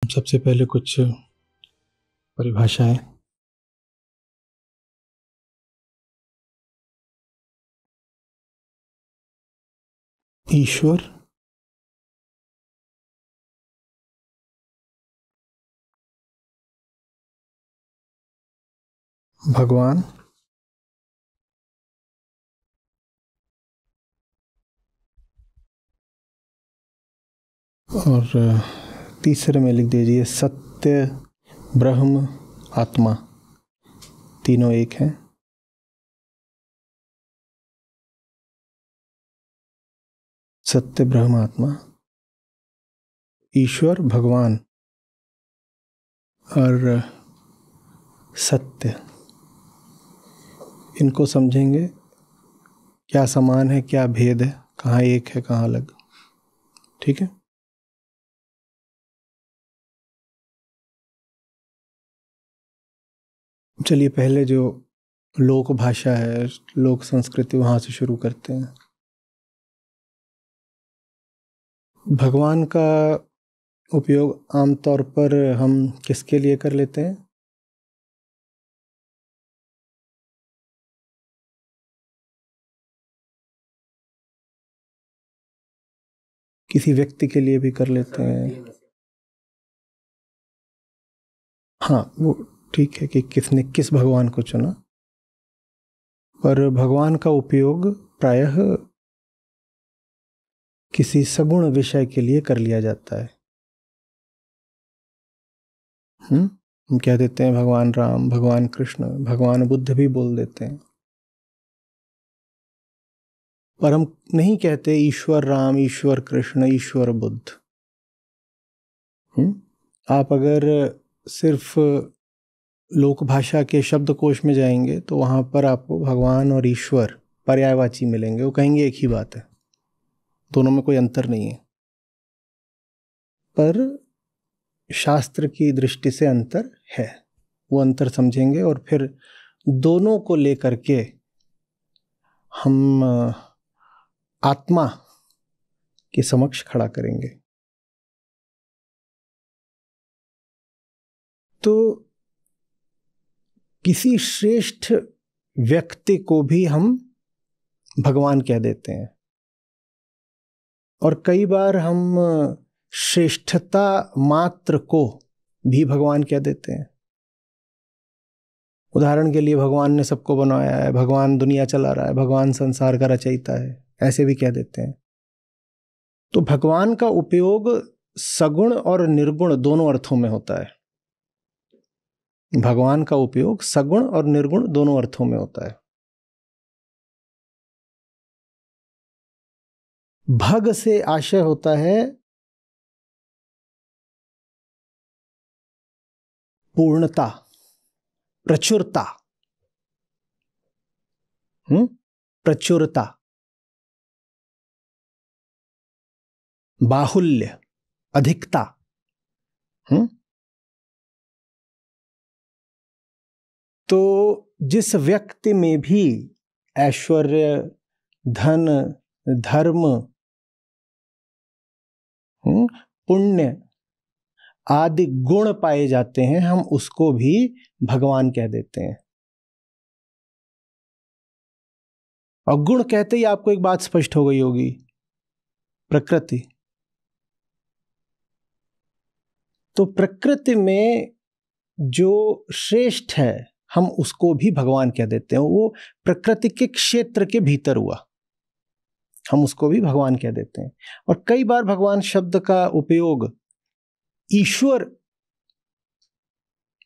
सबसे पहले कुछ परिभाषाएं। ईश्वर भगवान और तीसरे में लिख दीजिए सत्य, ब्रह्म, आत्मा। तीनों एक हैं। सत्य, ब्रह्म, आत्मा, ईश्वर, भगवान और सत्य। इनको समझेंगे, क्या समान है, क्या भेद है, कहाँ एक है, कहाँ अलग। ठीक है। चलिए पहले जो लोक भाषा है, लोक संस्कृति, वहाँ से शुरू करते हैं। भगवान का उपयोग आमतौर पर हम किसके लिए कर लेते हैं? किसी व्यक्ति के लिए भी कर लेते हैं। हाँ, वो ठीक है कि किसने किस भगवान को चुना, पर भगवान का उपयोग प्रायः किसी सगुण विषय के लिए कर लिया जाता है। हम कह देते हैं भगवान राम, भगवान कृष्ण, भगवान बुद्ध भी बोल देते हैं, पर हम नहीं कहते ईश्वर राम, ईश्वर कृष्ण, ईश्वर बुद्ध। आप अगर सिर्फ लोक भाषा के शब्दकोश में जाएंगे तो वहां पर आपको भगवान और ईश्वर पर्यायवाची मिलेंगे। वो कहेंगे एक ही बात है, दोनों में कोई अंतर नहीं है। पर शास्त्र की दृष्टि से अंतर है, वो अंतर समझेंगे और फिर दोनों को लेकर के हम आत्मा के समक्ष खड़ा करेंगे। तो किसी श्रेष्ठ व्यक्ति को भी हम भगवान कह देते हैं, और कई बार हम श्रेष्ठता मात्र को भी भगवान कह देते हैं। उदाहरण के लिए भगवान ने सबको बनाया है, भगवान दुनिया चला रहा है, भगवान संसार का रचयिता है, ऐसे भी कह देते हैं। तो भगवान का उपयोग सगुण और निर्गुण दोनों अर्थों में होता है। भगवान का उपयोग सगुण और निर्गुण दोनों अर्थों में होता है। भग से आशय होता है पूर्णता, प्रचुरता। प्रचुरता, बाहुल्य, अधिकता। तो जिस व्यक्ति में भी ऐश्वर्य, धन, धर्म, पुण्य आदि गुण पाए जाते हैं, हम उसको भी भगवान कह देते हैं। और गुण कहते ही आपको एक बात स्पष्ट हो गई होगी, प्रकृति। तो प्रकृति में जो श्रेष्ठ है हम उसको भी भगवान कह देते हैं। वो प्रकृति के क्षेत्र के भीतर हुआ, हम उसको भी भगवान कह देते हैं। और कई बार भगवान शब्द का उपयोग ईश्वर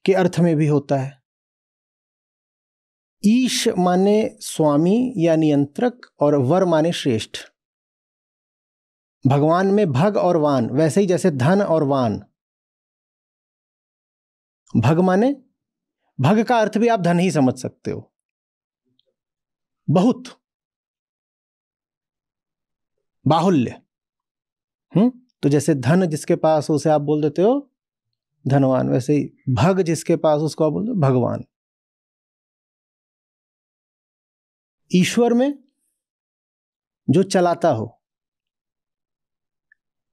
के अर्थ में भी होता है। ईश माने स्वामी या नियंत्रक, और वर माने श्रेष्ठ। भगवान में भग और वान, वैसे ही जैसे धन और वान। भग माने, भग का अर्थ भी आप धन ही समझ सकते हो, बहुत, बाहुल्य। तो जैसे धन जिसके पास हो उसे आप बोल देते हो धनवान, वैसे ही भग जिसके पास उसको आप बोलते हो भगवान। ईश्वर में जो चलाता हो,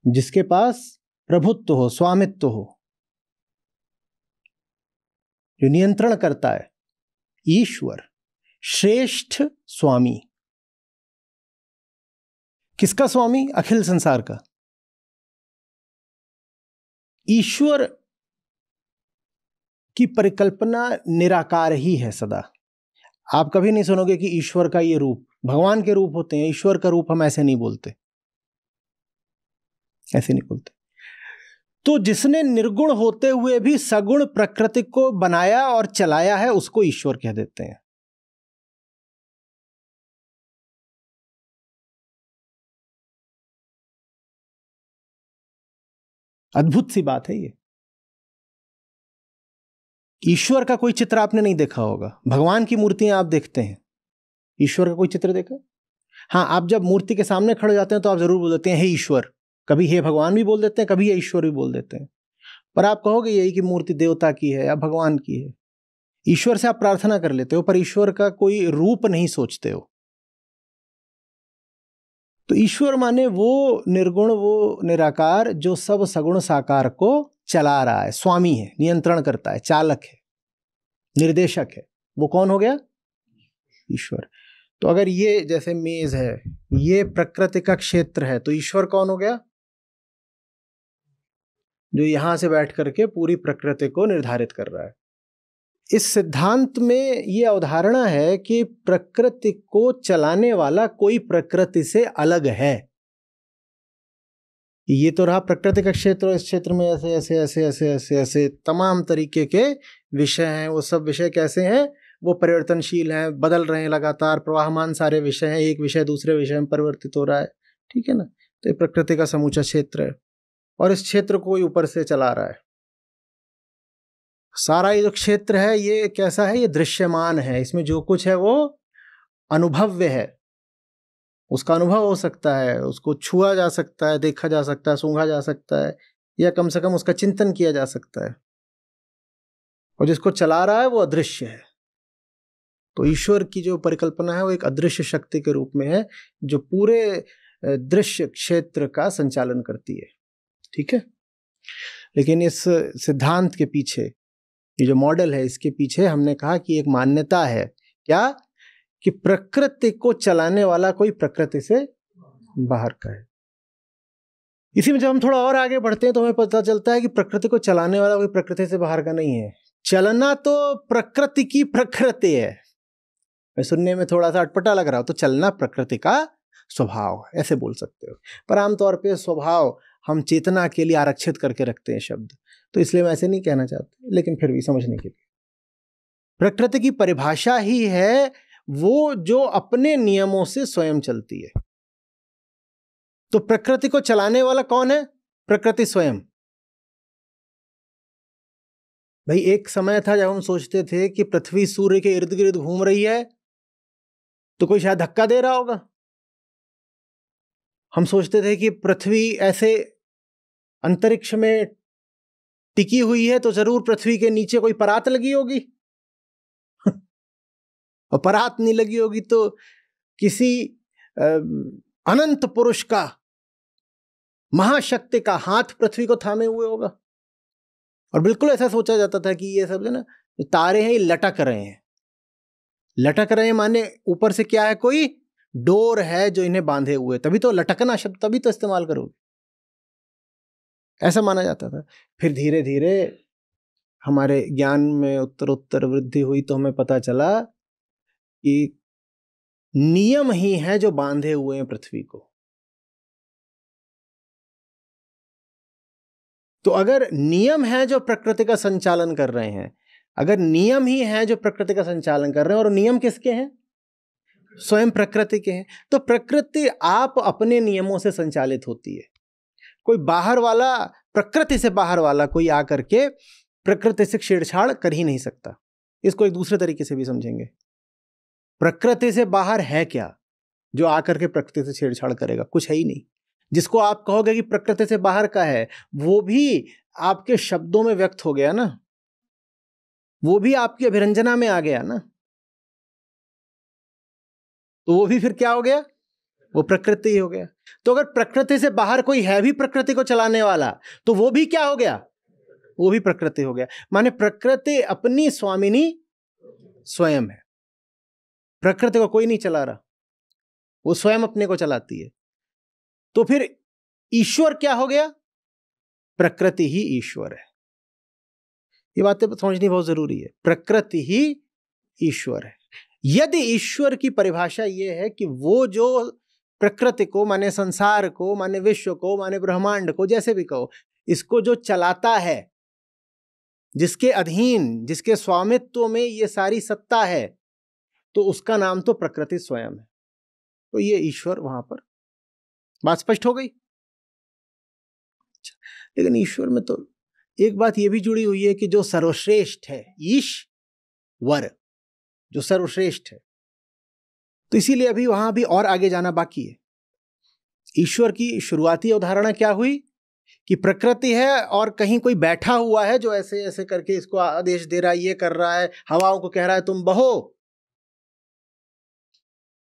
जिसके पास प्रभुत्व हो, स्वामित्व हो, जो नियंत्रण करता है, ईश्वर, श्रेष्ठ स्वामी। किसका स्वामी? अखिल संसार का। ईश्वर की परिकल्पना निराकार ही है सदा। आप कभी नहीं सुनोगे कि ईश्वर का ये रूप, भगवान के रूप होते हैं, ईश्वर का रूप हम ऐसे नहीं बोलते, ऐसे नहीं बोलते। तो जिसने निर्गुण होते हुए भी सगुण प्रकृति को बनाया और चलाया है, उसको ईश्वर कह देते हैं। अद्भुत सी बात है ये। ईश्वर का कोई चित्र आपने नहीं देखा होगा, भगवान की मूर्तियां आप देखते हैं, ईश्वर का कोई चित्र देखा? हाँ, आप जब मूर्ति के सामने खड़े जाते हैं तो आप जरूर बोल देते हैं हे ईश्वर, कभी हे भगवान भी बोल देते हैं, कभी हे ईश्वर भी बोल देते हैं, पर आप कहोगे यही कि मूर्ति देवता की है या भगवान की है। ईश्वर से आप प्रार्थना कर लेते हो, पर ईश्वर का कोई रूप नहीं सोचते हो। तो ईश्वर माने वो निर्गुण, वो निराकार जो सब सगुण साकार को चला रहा है, स्वामी है, नियंत्रण करता है, चालक है, निर्देशक है। वो कौन हो गया? ईश्वर। तो अगर ये जैसे मेज है, ये प्रकृति का क्षेत्र है, तो ईश्वर कौन हो गया? जो यहां से बैठ करके पूरी प्रकृति को निर्धारित कर रहा है। इस सिद्धांत में ये अवधारणा है कि प्रकृति को चलाने वाला कोई प्रकृति से अलग है। ये तो रहा प्रकृति का क्षेत्र, इस क्षेत्र में ऐसे ऐसे ऐसे ऐसे ऐसे ऐसे तमाम तरीके के विषय हैं। वो सब विषय कैसे हैं? वो परिवर्तनशील हैं, बदल रहे हैं लगातार, प्रवाहमान सारे विषय हैं, एक विषय दूसरे विषय में परिवर्तित हो रहा है, ठीक है ना। तो ये प्रकृति का समूचा क्षेत्र है और इस क्षेत्र को कोई ऊपर से चला रहा है। सारा ये जो क्षेत्र है ये कैसा है? ये दृश्यमान है, इसमें जो कुछ है वो अनुभव्य है, उसका अनुभव हो सकता है, उसको छुआ जा सकता है, देखा जा सकता है, सूंघा जा सकता है, या कम से कम उसका चिंतन किया जा सकता है। और जिसको चला रहा है वो अदृश्य है। तो ईश्वर की जो परिकल्पना है वो एक अदृश्य शक्ति के रूप में है जो पूरे दृश्य क्षेत्र का संचालन करती है, ठीक है। लेकिन इस सिद्धांत के पीछे, ये जो मॉडल है, इसके पीछे हमने कहा कि एक मान्यता है, क्या? कि प्रकृति को चलाने वाला कोई प्रकृति से बाहर का है। इसी में जब हम थोड़ा और आगे बढ़ते हैं तो हमें पता चलता है कि प्रकृति को चलाने वाला कोई प्रकृति से बाहर का नहीं है। चलना तो प्रकृति की प्रकृति है। मैं सुनने में थोड़ा सा अटपटा लग रहा हो तो चलना प्रकृति का स्वभाव है, ऐसे बोल सकते हो। पर आमतौर पे स्वभाव हम चेतना के लिए आरक्षित करके रखते हैं शब्द, तो इसलिए मैं ऐसे नहीं कहना चाहता, लेकिन फिर भी समझने के लिए प्रकृति की परिभाषा ही है वो जो अपने नियमों से स्वयं चलती है। तो प्रकृति को चलाने वाला कौन है? प्रकृति स्वयं। भाई एक समय था जब हम सोचते थे कि पृथ्वी सूर्य के इर्द गिर्द घूम रही है तो कोई शायद धक्का दे रहा होगा। हम सोचते थे कि पृथ्वी ऐसे अंतरिक्ष में टिकी हुई है तो जरूर पृथ्वी के नीचे कोई परात लगी होगी और परात नहीं लगी होगी तो किसी अनंत पुरुष का, महाशक्ति का हाथ पृथ्वी को थामे हुए होगा। और बिल्कुल ऐसा सोचा जाता था कि ये सब जो ना तारे हैं ये लटक रहे हैं। लटक रहे हैं माने ऊपर से क्या है? कोई डोर है जो इन्हें बांधे हुए, तभी तो लटकना शब्द तभी तो इस्तेमाल करोगे, ऐसा माना जाता था। फिर धीरे धीरे हमारे ज्ञान में उत्तरोत्तर वृद्धि हुई तो हमें पता चला कि नियम ही है जो बांधे हुए हैं पृथ्वी को। तो अगर नियम है जो प्रकृति का संचालन कर रहे हैं, अगर नियम ही है जो प्रकृति का संचालन कर रहे हैं, और नियम किसके हैं? स्वयं प्रकृति के हैं, तो प्रकृति आप अपने नियमों से संचालित होती है। कोई बाहर वाला, प्रकृति से बाहर वाला कोई आकर के प्रकृति से छेड़छाड़ कर ही नहीं सकता। इसको एक दूसरे तरीके से भी समझेंगे। प्रकृति से बाहर है क्या जो आकर के प्रकृति से छेड़छाड़ करेगा? कुछ है ही नहीं। जिसको आप कहोगे कि प्रकृति से बाहर का है, वो भी आपके शब्दों में व्यक्त हो गया ना, वो भी आपकी अभिरंजना में आ गया ना, तो वो भी फिर क्या हो गया? वो प्रकृति ही हो गया। तो अगर प्रकृति से बाहर कोई है भी प्रकृति को चलाने वाला, तो वो भी क्या हो गया? वो भी प्रकृति हो गया। माने प्रकृति अपनी स्वामिनी स्वयं है। प्रकृति को कोई नहीं चला रहा, वो स्वयं अपने को चलाती है। तो फिर ईश्वर क्या हो गया? प्रकृति ही ईश्वर है। ये बातें समझनी बहुत जरूरी है। प्रकृति ही ईश्वर है। यदि ईश्वर की परिभाषा ये है कि वो जो प्रकृति को, माने संसार को, माने विश्व को, माने ब्रह्मांड को, जैसे भी कहो, इसको जो चलाता है, जिसके अधीन, जिसके स्वामित्व में ये सारी सत्ता है, तो उसका नाम तो प्रकृति स्वयं है। तो ये ईश्वर वहां पर, बात स्पष्ट हो गई। लेकिन ईश्वर में तो एक बात ये भी जुड़ी हुई है कि जो सर्वश्रेष्ठ है, ईश्वर जो सर्वश्रेष्ठ है, तो इसीलिए अभी वहां भी और आगे जाना बाकी है। ईश्वर की शुरुआती अवधारणा क्या हुई कि प्रकृति है और कहीं कोई बैठा हुआ है जो ऐसे ऐसे करके इसको आदेश दे रहा है, ये कर रहा है, हवाओं को कह रहा है तुम बहो,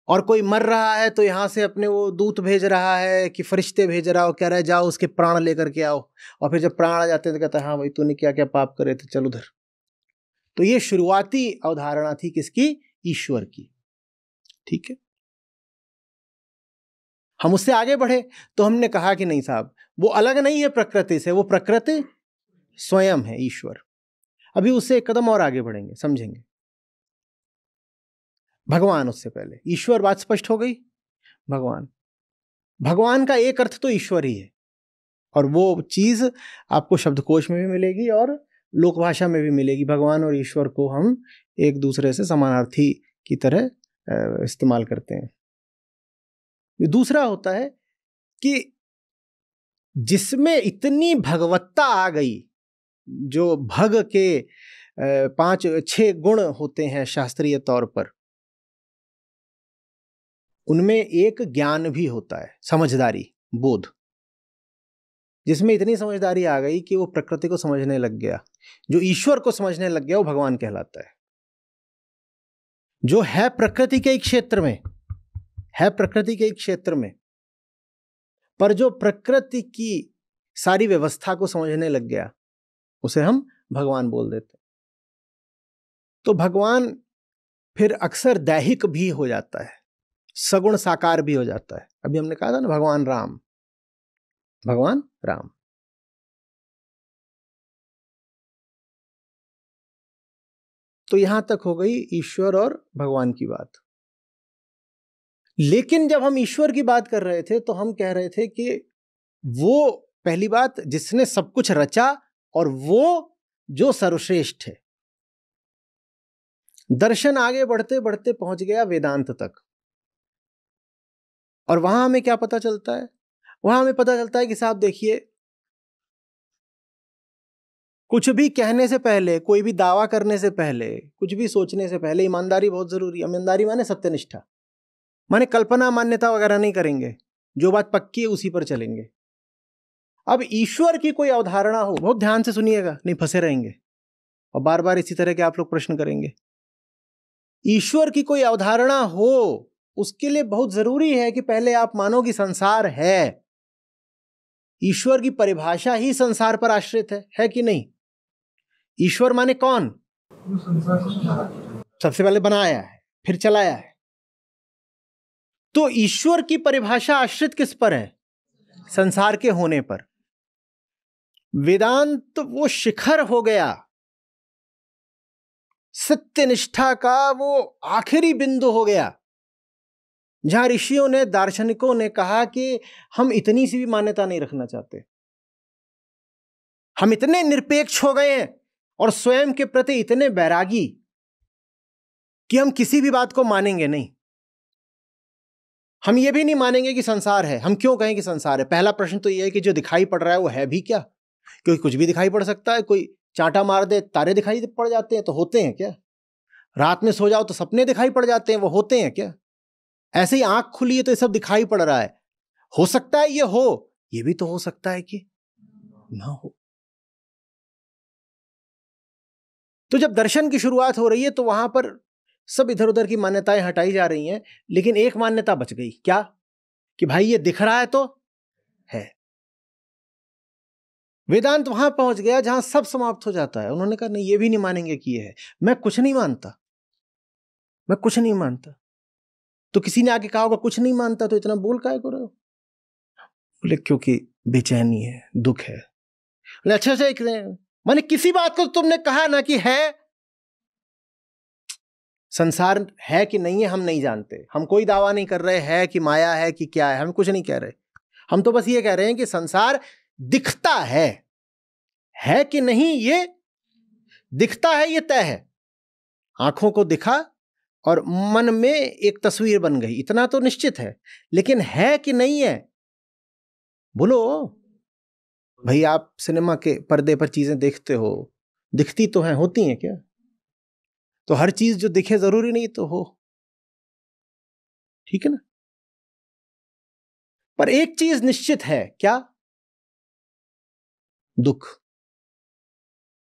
और कोई मर रहा है तो यहां से अपने वो दूत भेज रहा है कि फरिश्ते भेज रहा हो, कह रहा है जाओ उसके प्राण लेकर के आओ, और फिर जब प्राण आ जाते हैं तो कहता है हाँ भाई तूने क्या क्या पाप करे थे, चल उधर। तो ये शुरुआती अवधारणा थी किसकी? ईश्वर की। ठीक है, हम उससे आगे बढ़े तो हमने कहा कि नहीं साहब, वो अलग नहीं है प्रकृति से, वो प्रकृति स्वयं है ईश्वर। अभी उससे एक कदम और आगे बढ़ेंगे, समझेंगे। भगवान, उससे पहले ईश्वर, बात स्पष्ट हो गई। भगवान, भगवान का एक अर्थ तो ईश्वर ही है, और वो चीज आपको शब्दकोश में भी मिलेगी और लोक भाषा में भी मिलेगी। भगवान और ईश्वर को हम एक दूसरे से समानार्थी की तरह इस्तेमाल करते हैं। दूसरा होता है कि जिसमें इतनी भगवत्ता आ गई, जो भग के 5-6 गुण होते हैं शास्त्रीय तौर पर, उनमें एक ज्ञान भी होता है, समझदारी, बोध। जिसमें इतनी समझदारी आ गई कि वो प्रकृति को समझने लग गया, जो ईश्वर को समझने लग गया, वो भगवान कहलाता है। जो है प्रकृति के एक क्षेत्र में, है प्रकृति के एक क्षेत्र में, पर जो प्रकृति की सारी व्यवस्था को समझने लग गया, उसे हम भगवान बोल देते। तो भगवान फिर अक्सर दैहिक भी हो जाता है, सगुण साकार भी हो जाता है। अभी हमने कहा था ना, भगवान राम, भगवान राम। तो यहां तक हो गई ईश्वर और भगवान की बात। लेकिन जब हम ईश्वर की बात कर रहे थे तो हम कह रहे थे कि वो, पहली बात, जिसने सब कुछ रचा, और वो जो सर्वश्रेष्ठ है। दर्शन आगे बढ़ते बढ़ते पहुंच गया वेदांत तक, और वहां हमें क्या पता चलता है? वहां हमें पता चलता है कि साहब देखिए, कुछ भी कहने से पहले, कोई भी दावा करने से पहले, कुछ भी सोचने से पहले ईमानदारी बहुत जरूरी है। ईमानदारी माने सत्यनिष्ठा, माने कल्पना मान्यता वगैरह नहीं करेंगे, जो बात पक्की है उसी पर चलेंगे। अब ईश्वर की कोई अवधारणा हो, बहुत ध्यान से सुनिएगा, नहीं फंसे रहेंगे और बार बार इसी तरह के आप लोग प्रश्न करेंगे। ईश्वर की कोई अवधारणा हो, उसके लिए बहुत जरूरी है कि पहले आप मानो कि संसार है। ईश्वर की परिभाषा ही संसार पर आश्रित है कि नहीं? ईश्वर माने कौन? सबसे पहले बनाया है, फिर चलाया है। तो ईश्वर की परिभाषा आश्रित किस पर है? संसार के होने पर। वेदांत वो शिखर हो गया, सत्यनिष्ठा का वो आखिरी बिंदु हो गया, जहां ऋषियों ने, दार्शनिकों ने कहा कि हम इतनी सी भी मान्यता नहीं रखना चाहते, हम इतने निरपेक्ष हो गए हैं और स्वयं के प्रति इतने बैरागी कि हम किसी भी बात को मानेंगे नहीं। हम ये भी नहीं मानेंगे कि संसार है। हम क्यों कहें कि संसार है? पहला प्रश्न तो ये है कि जो दिखाई पड़ रहा है वो है भी क्या? क्योंकि कुछ भी दिखाई पड़ सकता है। कोई चांटा मार दे, तारे दिखाई पड़ जाते हैं, तो होते हैं क्या? रात में सो जाओ तो सपने दिखाई पड़ जाते हैं, वो होते हैं क्या? ऐसे ही आंख खुली है तो ये सब दिखाई पड़ रहा है। हो सकता है ये हो, ये भी तो हो सकता है कि ना हो। तो जब दर्शन की शुरुआत हो रही है तो वहां पर सब इधर उधर की मान्यताएं हटाई जा रही हैं, लेकिन एक मान्यता बच गई। क्या? कि भाई ये दिख रहा है तो है। वेदांत वहां पहुंच गया जहां सब समाप्त हो जाता है। उन्होंने कहा नहीं, ये भी नहीं मानेंगे कि ये है, मैं कुछ नहीं मानता, मैं कुछ नहीं मानता। तो किसी ने आके कहा होगा कुछ नहीं मानता तो इतना बोल काहे को रहे हो? बोले क्योंकि बेचैनी है, दुख है। बोले अच्छा अच्छा, माने किसी बात को तुमने कहा ना कि है, संसार है कि नहीं है हम नहीं जानते, हम कोई दावा नहीं कर रहे है कि माया है कि क्या है, हम कुछ नहीं कह रहे। हम तो बस ये कह रहे हैं कि संसार दिखता है कि नहीं ये दिखता है, ये तय है। आंखों को दिखा और मन में एक तस्वीर बन गई, इतना तो निश्चित है। लेकिन है कि नहीं है, बोलो भाई, आप सिनेमा के पर्दे पर चीजें देखते हो, दिखती तो हैं, होती हैं क्या? तो हर चीज जो दिखे जरूरी नहीं तो हो, ठीक है ना? पर एक चीज निश्चित है, क्या? दुख,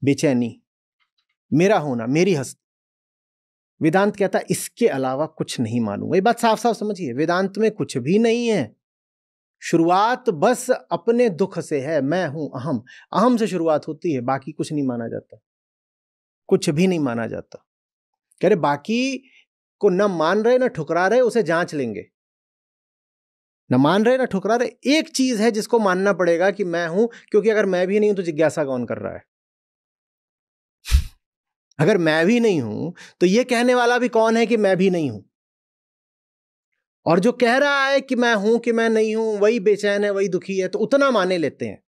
बेचैनी, मेरा होना, मेरी हस्ती। वेदांत कहता है इसके अलावा कुछ नहीं मानूंगा। ये बात साफ साफ समझिए, वेदांत में कुछ भी नहीं है। शुरुआत बस अपने दुख से है, मैं हूं, अहम। अहम से शुरुआत होती है, बाकी कुछ नहीं माना जाता, कुछ भी नहीं माना जाता। कह रहे बाकी को न मान रहे न ठुकरा रहे, उसे जांच लेंगे। न मान रहे न ठुकरा रहे, एक चीज है जिसको मानना पड़ेगा कि मैं हूं, क्योंकि अगर मैं भी नहीं हूं तो जिज्ञासा कौन कर रहा है? अगर मैं भी नहीं हूं तो यह कहने वाला भी कौन है कि मैं भी नहीं हूं? और जो कह रहा है कि मैं हूं कि मैं नहीं हूं, वही बेचैन है, वही दुखी है, तो उतना माने लेते हैं।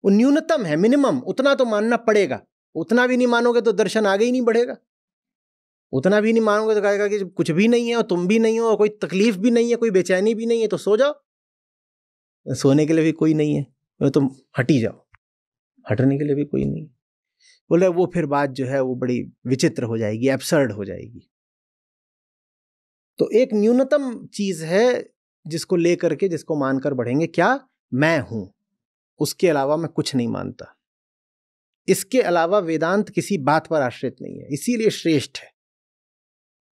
वो न्यूनतम है, मिनिमम, उतना तो मानना पड़ेगा। उतना भी नहीं मानोगे तो दर्शन आगे ही नहीं बढ़ेगा। उतना भी नहीं मानोगे तो कहेगा कि कुछ भी नहीं है और तुम भी नहीं हो और कोई तकलीफ भी नहीं है, कोई बेचैनी भी नहीं है, तो सो जाओ। सोने के लिए भी कोई नहीं है, तो तुम हट ही जाओ, हटने के लिए भी कोई नहीं। बोले वो फिर बात जो है वो बड़ी विचित्र हो जाएगी, एब्सर्ड हो जाएगी। तो एक न्यूनतम चीज है जिसको लेकर के, जिसको मानकर बढ़ेंगे, क्या? मैं हूं, उसके अलावा मैं कुछ नहीं मानता। इसके अलावा वेदांत किसी बात पर आश्रित नहीं है, इसीलिए श्रेष्ठ है।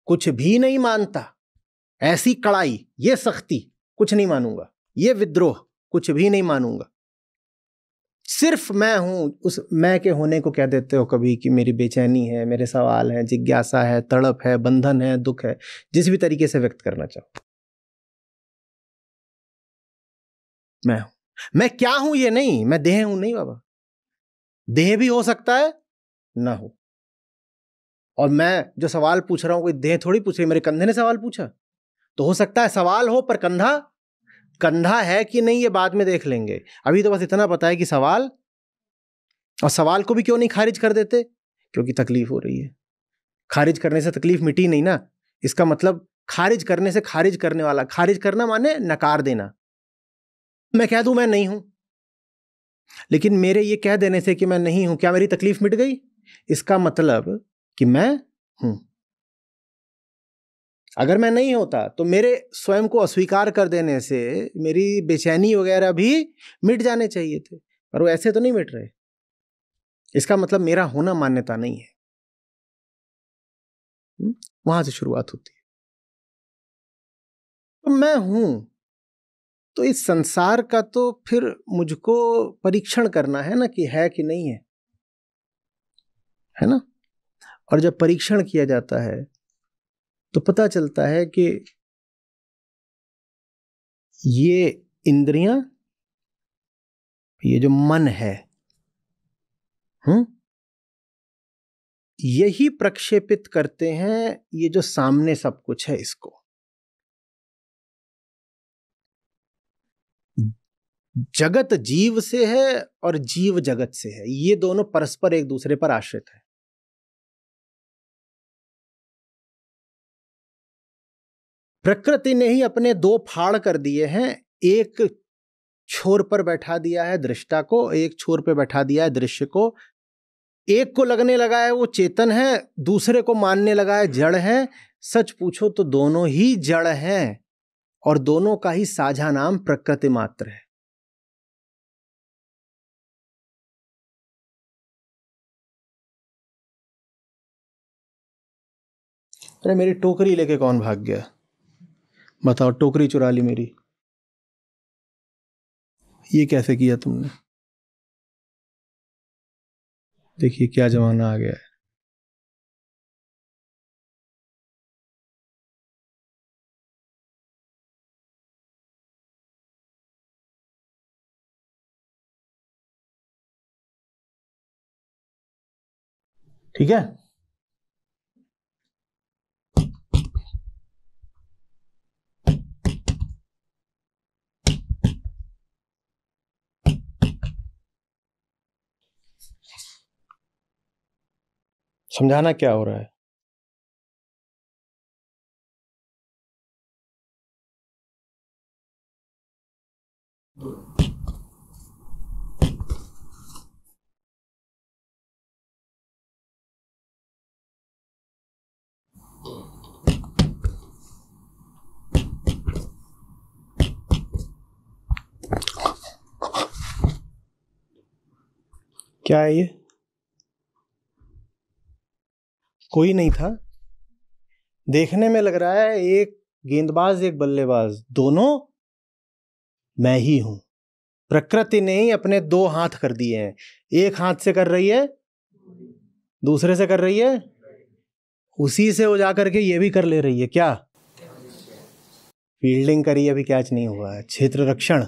कुछ भी नहीं मानता, ऐसी कड़ाई, ये सख्ती, कुछ नहीं मानूंगा, ये विद्रोह, कुछ भी नहीं मानूंगा। सिर्फ मैं हूं, उस मैं के होने को कह देते हो कभी कि मेरी बेचैनी है, मेरे सवाल हैं, जिज्ञासा है, तड़प है, बंधन है, दुख है, जिस भी तरीके से व्यक्त करना चाहो। मैं हूं, मैं क्या हूं ये नहीं, मैं देह हूं नहीं बाबा। देह भी हो सकता है ना हो। और मैं जो सवाल पूछ रहा हूं कोई देह थोड़ी पूछ रही, मेरे कंधे ने सवाल पूछा। तो हो सकता है सवाल हो पर कंधा, कंधा है कि नहीं ये बाद में देख लेंगे। अभी तो बस इतना पता है कि सवाल, और सवाल को भी क्यों नहीं खारिज कर देते? क्योंकि तकलीफ हो रही है। खारिज करने से तकलीफ मिटी नहीं ना। इसका मतलब खारिज करने से खारिज करने वाला, खारिज करना माने नकार देना। मैं कह दूं मैं नहीं हूं, लेकिन मेरे ये कह देने से कि मैं नहीं हूं, क्या मेरी तकलीफ मिट गई? इसका मतलब कि मैं हूं। अगर मैं नहीं होता तो मेरे स्वयं को अस्वीकार कर देने से मेरी बेचैनी वगैरह भी मिट जाने चाहिए थे, पर वो ऐसे तो नहीं मिट रहे। इसका मतलब मेरा होना मान्यता नहीं है। वहां से शुरुआत होती है। तो मैं हूं, तो इस संसार का तो फिर मुझको परीक्षण करना है ना कि है कि नहीं है ना? और जब परीक्षण किया जाता है तो पता चलता है कि ये इंद्रियां, ये जो मन है, यही प्रक्षेपित करते हैं ये जो सामने सब कुछ है इसको। जगत जीव से है और जीव जगत से है, ये दोनों परस्पर एक दूसरे पर आश्रित है। प्रकृति ने ही अपने दो फाड़ कर दिए हैं, एक छोर पर बैठा दिया है दृष्टा को, एक छोर पर बैठा दिया है दृश्य को। एक को लगने लगा है वो चेतन है, दूसरे को मानने लगा है जड़ है। सच पूछो तो दोनों ही जड़ हैं और दोनों का ही साझा नाम प्रकृति मात्र है। अरे मेरी टोकरी लेके कौन भाग गया? बताओ, टोकरी चुरा ली मेरी, ये कैसे किया तुमने? देखिए क्या जमाना आ गया है। ठीक है, समझाना क्या हो रहा है। क्या है ये? कोई नहीं था। देखने में लग रहा है एक गेंदबाज एक बल्लेबाज, दोनों मैं ही हूं। प्रकृति ने ही अपने दो हाथ कर दिए हैं, एक हाथ से कर रही है, दूसरे से कर रही है, उसी से वो जा करके ये भी कर ले रही है। क्या? फील्डिंग करी, अभी कैच नहीं हुआ है, क्षेत्र रक्षण।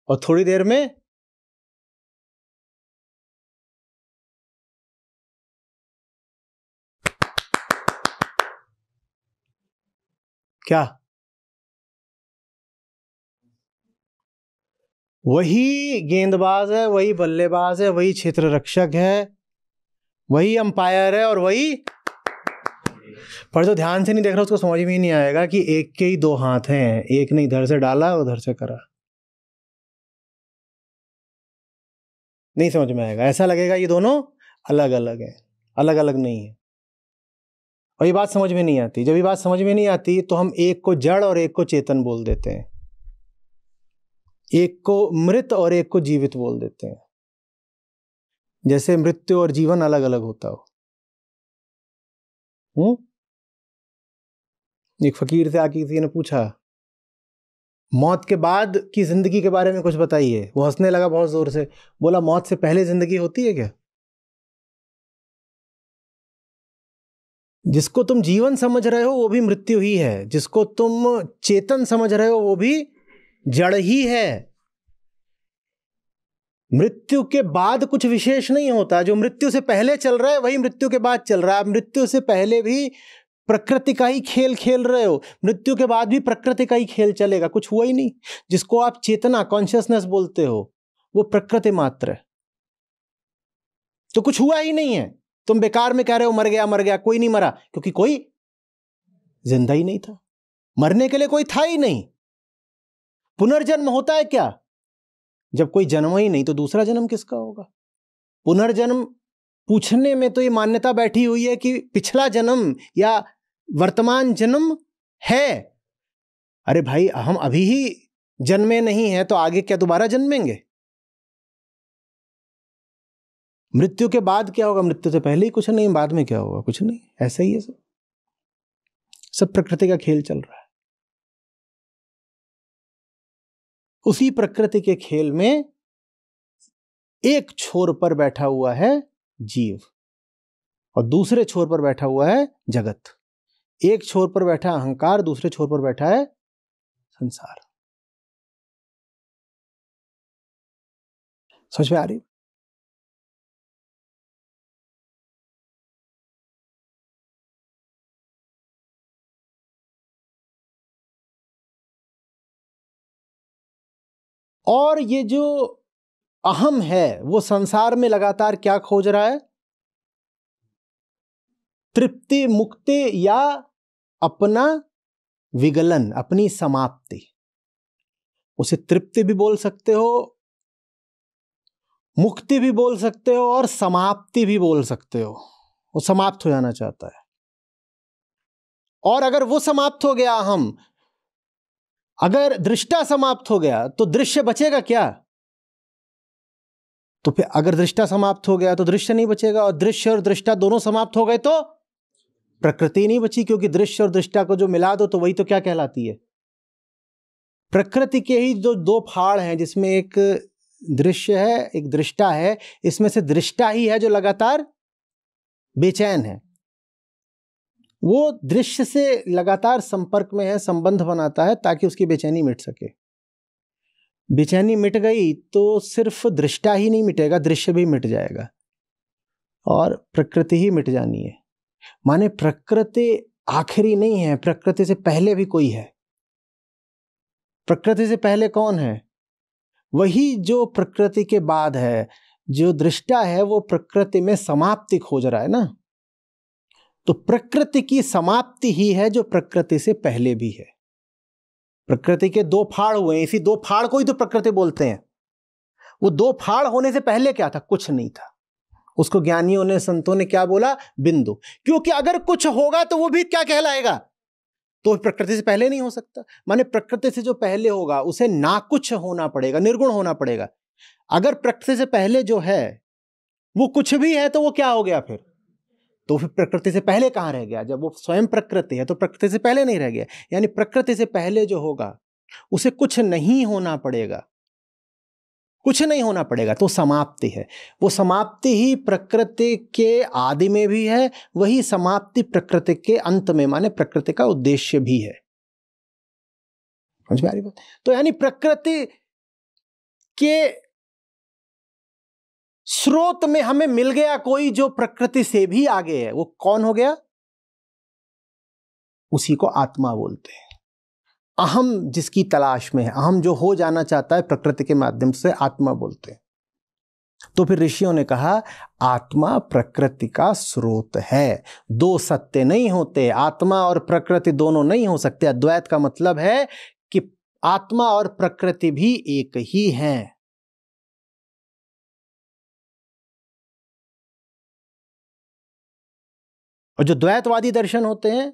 और थोड़ी देर में क्या? वही गेंदबाज है, वही बल्लेबाज है, वही क्षेत्र रक्षक है, वही अंपायर है, और वही। पर जो ध्यान से नहीं देख रहा उसको समझ में ही नहीं आएगा कि एक के ही दो हाथ हैं, एक ने इधर से डाला उधर से करा। नहीं समझ में आएगा, ऐसा लगेगा ये दोनों अलग अलग है, अलग अलग नहीं है। और ये बात समझ में नहीं आती। जब ये बात समझ में नहीं आती तो हम एक को जड़ और एक को चेतन बोल देते हैं, एक को मृत और एक को जीवित बोल देते हैं, जैसे मृत्यु और जीवन अलग अलग होता हो। एक फकीर से आके किसी ने पूछा, मौत के बाद की जिंदगी के बारे में कुछ बताइए। वो हंसने लगा बहुत जोर से, बोला मौत से पहले जिंदगी होती है क्या? जिसको तुम जीवन समझ रहे हो वो भी मृत्यु ही है, जिसको तुम चेतन समझ रहे हो वो भी जड़ ही है। मृत्यु के बाद कुछ विशेष नहीं होता। जो मृत्यु से पहले चल रहा है वही मृत्यु के बाद चल रहा है। मृत्यु से पहले भी प्रकृति का ही खेल खेल रहे हो, मृत्यु के बाद भी प्रकृति का ही खेल चलेगा, कुछ हुआ ही नहीं। जिसको आप चेतना कॉन्शियसनेस बोलते हो वो प्रकृति मात्र है, तो कुछ हुआ ही नहीं है। तुम बेकार में कह रहे हो मर गया मर गया, कोई नहीं मरा, क्योंकि कोई जिंदा ही नहीं था, मरने के लिए कोई था ही नहीं। पुनर्जन्म होता है क्या? जब कोई जन्म ही नहीं तो दूसरा जन्म किसका होगा? पुनर्जन्म पूछने में तो ये मान्यता बैठी हुई है कि पिछला जन्म या वर्तमान जन्म है। अरे भाई, हम अभी ही जन्मे नहीं हैं तो आगे क्या दोबारा जन्मेंगे? मृत्यु के बाद क्या होगा? मृत्यु से पहले ही कुछ नहीं, बाद में क्या होगा? कुछ नहीं। ऐसा ही है सब प्रकृति का खेल चल रहा है। उसी प्रकृति के खेल में एक छोर पर बैठा हुआ है जीव और दूसरे छोर पर बैठा हुआ है जगत। एक छोर पर बैठा अहंकार, दूसरे छोर पर बैठा है संसार। समझ में आ रही? और ये जो अहम है वो संसार में लगातार क्या खोज रहा है? तृप्ति, मुक्ति या अपना विगलन, अपनी समाप्ति। उसे तृप्ति भी बोल सकते हो, मुक्ति भी बोल सकते हो और समाप्ति भी बोल सकते हो। वो समाप्त हो जाना चाहता है। और अगर वो समाप्त हो गया, हम अगर दृष्टा समाप्त हो गया तो दृश्य बचेगा क्या? तो फिर अगर दृष्टा समाप्त हो गया तो दृश्य नहीं बचेगा, और दृश्य और दृष्टा दोनों समाप्त हो गए तो प्रकृति नहीं बची, क्योंकि दृश्य और दृष्टा को जो मिला दो तो वही तो क्या कहलाती है? प्रकृति के ही जो दो फाड़ हैं, जिसमें एक दृश्य है, एक दृष्टा है, इसमें से दृष्टा ही है जो लगातार बेचैन है। वो दृश्य से लगातार संपर्क में है, संबंध बनाता है ताकि उसकी बेचैनी मिट सके। बेचैनी मिट गई तो सिर्फ दृष्टा ही नहीं मिटेगा, दृश्य भी मिट जाएगा और प्रकृति ही मिट जानी है। माने प्रकृति आखिरी नहीं है, प्रकृति से पहले भी कोई है। प्रकृति से पहले कौन है? वही जो प्रकृति के बाद है। जो दृष्टा है वो प्रकृति में समाप्ति खोज रहा है ना, तो प्रकृति की समाप्ति ही है जो प्रकृति से पहले भी है। प्रकृति के दो फाड़ हुए हैं, इसी दो फाड़ को ही तो प्रकृति बोलते हैं। वो दो फाड़ होने से पहले क्या था? कुछ नहीं था। उसको ज्ञानियों ने, संतों ने क्या बोला? बिंदु। क्योंकि अगर कुछ होगा तो वो भी क्या कहलाएगा? तो प्रकृति से पहले नहीं हो सकता। माने प्रकृति से जो पहले होगा उसे ना कुछ होना पड़ेगा, निर्गुण होना पड़ेगा। अगर प्रकृति से पहले जो है वो कुछ भी है तो वो क्या हो गया फिर? तो फिर प्रकृति से पहले कहां रह गया? जब वो स्वयं प्रकृति है तो प्रकृति से पहले नहीं रह गया। यानी प्रकृति से पहले जो होगा उसे कुछ नहीं होना पड़ेगा, कुछ नहीं होना पड़ेगा, तो समाप्ति है। वो समाप्ति ही प्रकृति के आदि में भी है, वही समाप्ति प्रकृति के अंत में, माने प्रकृति का उद्देश्य भी है। समझ में आ रही बात? तो यानी प्रकृति के स्रोत में हमें मिल गया कोई जो प्रकृति से भी आगे है। वो कौन हो गया? उसी को आत्मा बोलते हैं। अहम जिसकी तलाश में है, अहम जो हो जाना चाहता है, प्रकृति के माध्यम से आत्मा बोलते हैं। तो फिर ऋषियों ने कहा आत्मा प्रकृति का स्रोत है। दो सत्य नहीं होते, आत्मा और प्रकृति दोनों नहीं हो सकते। अद्वैत का मतलब है कि आत्मा और प्रकृति भी एक ही हैं। और जो द्वैतवादी दर्शन होते हैं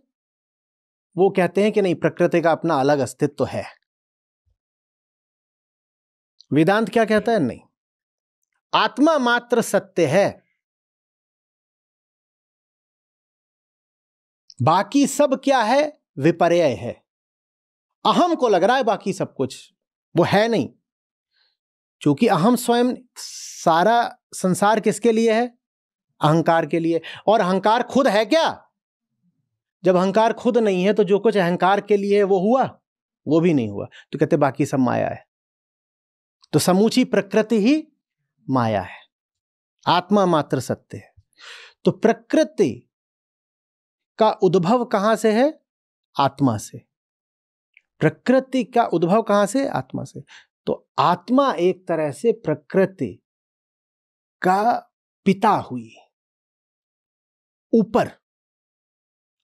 वो कहते हैं कि नहीं, प्रकृति का अपना अलग अस्तित्व है। वेदांत क्या कहता है? नहीं, आत्मा मात्र सत्य है, बाकी सब क्या है? विपर्य है। अहम को लग रहा है बाकी सब कुछ, वो है नहीं। क्योंकि अहम स्वयं, सारा संसार किसके लिए है? अहंकार के लिए। और अहंकार खुद है क्या? जब अहंकार खुद नहीं है तो जो कुछ अहंकार के लिए है वो हुआ? वो भी नहीं हुआ। तो कहते बाकी सब माया है। तो समूची प्रकृति ही माया है, आत्मा मात्र सत्य है। तो प्रकृति का उद्भव कहां से है? आत्मा से। प्रकृति का उद्भव कहां से? आत्मा से। तो आत्मा एक तरह से प्रकृति का पिता हुई ऊपर,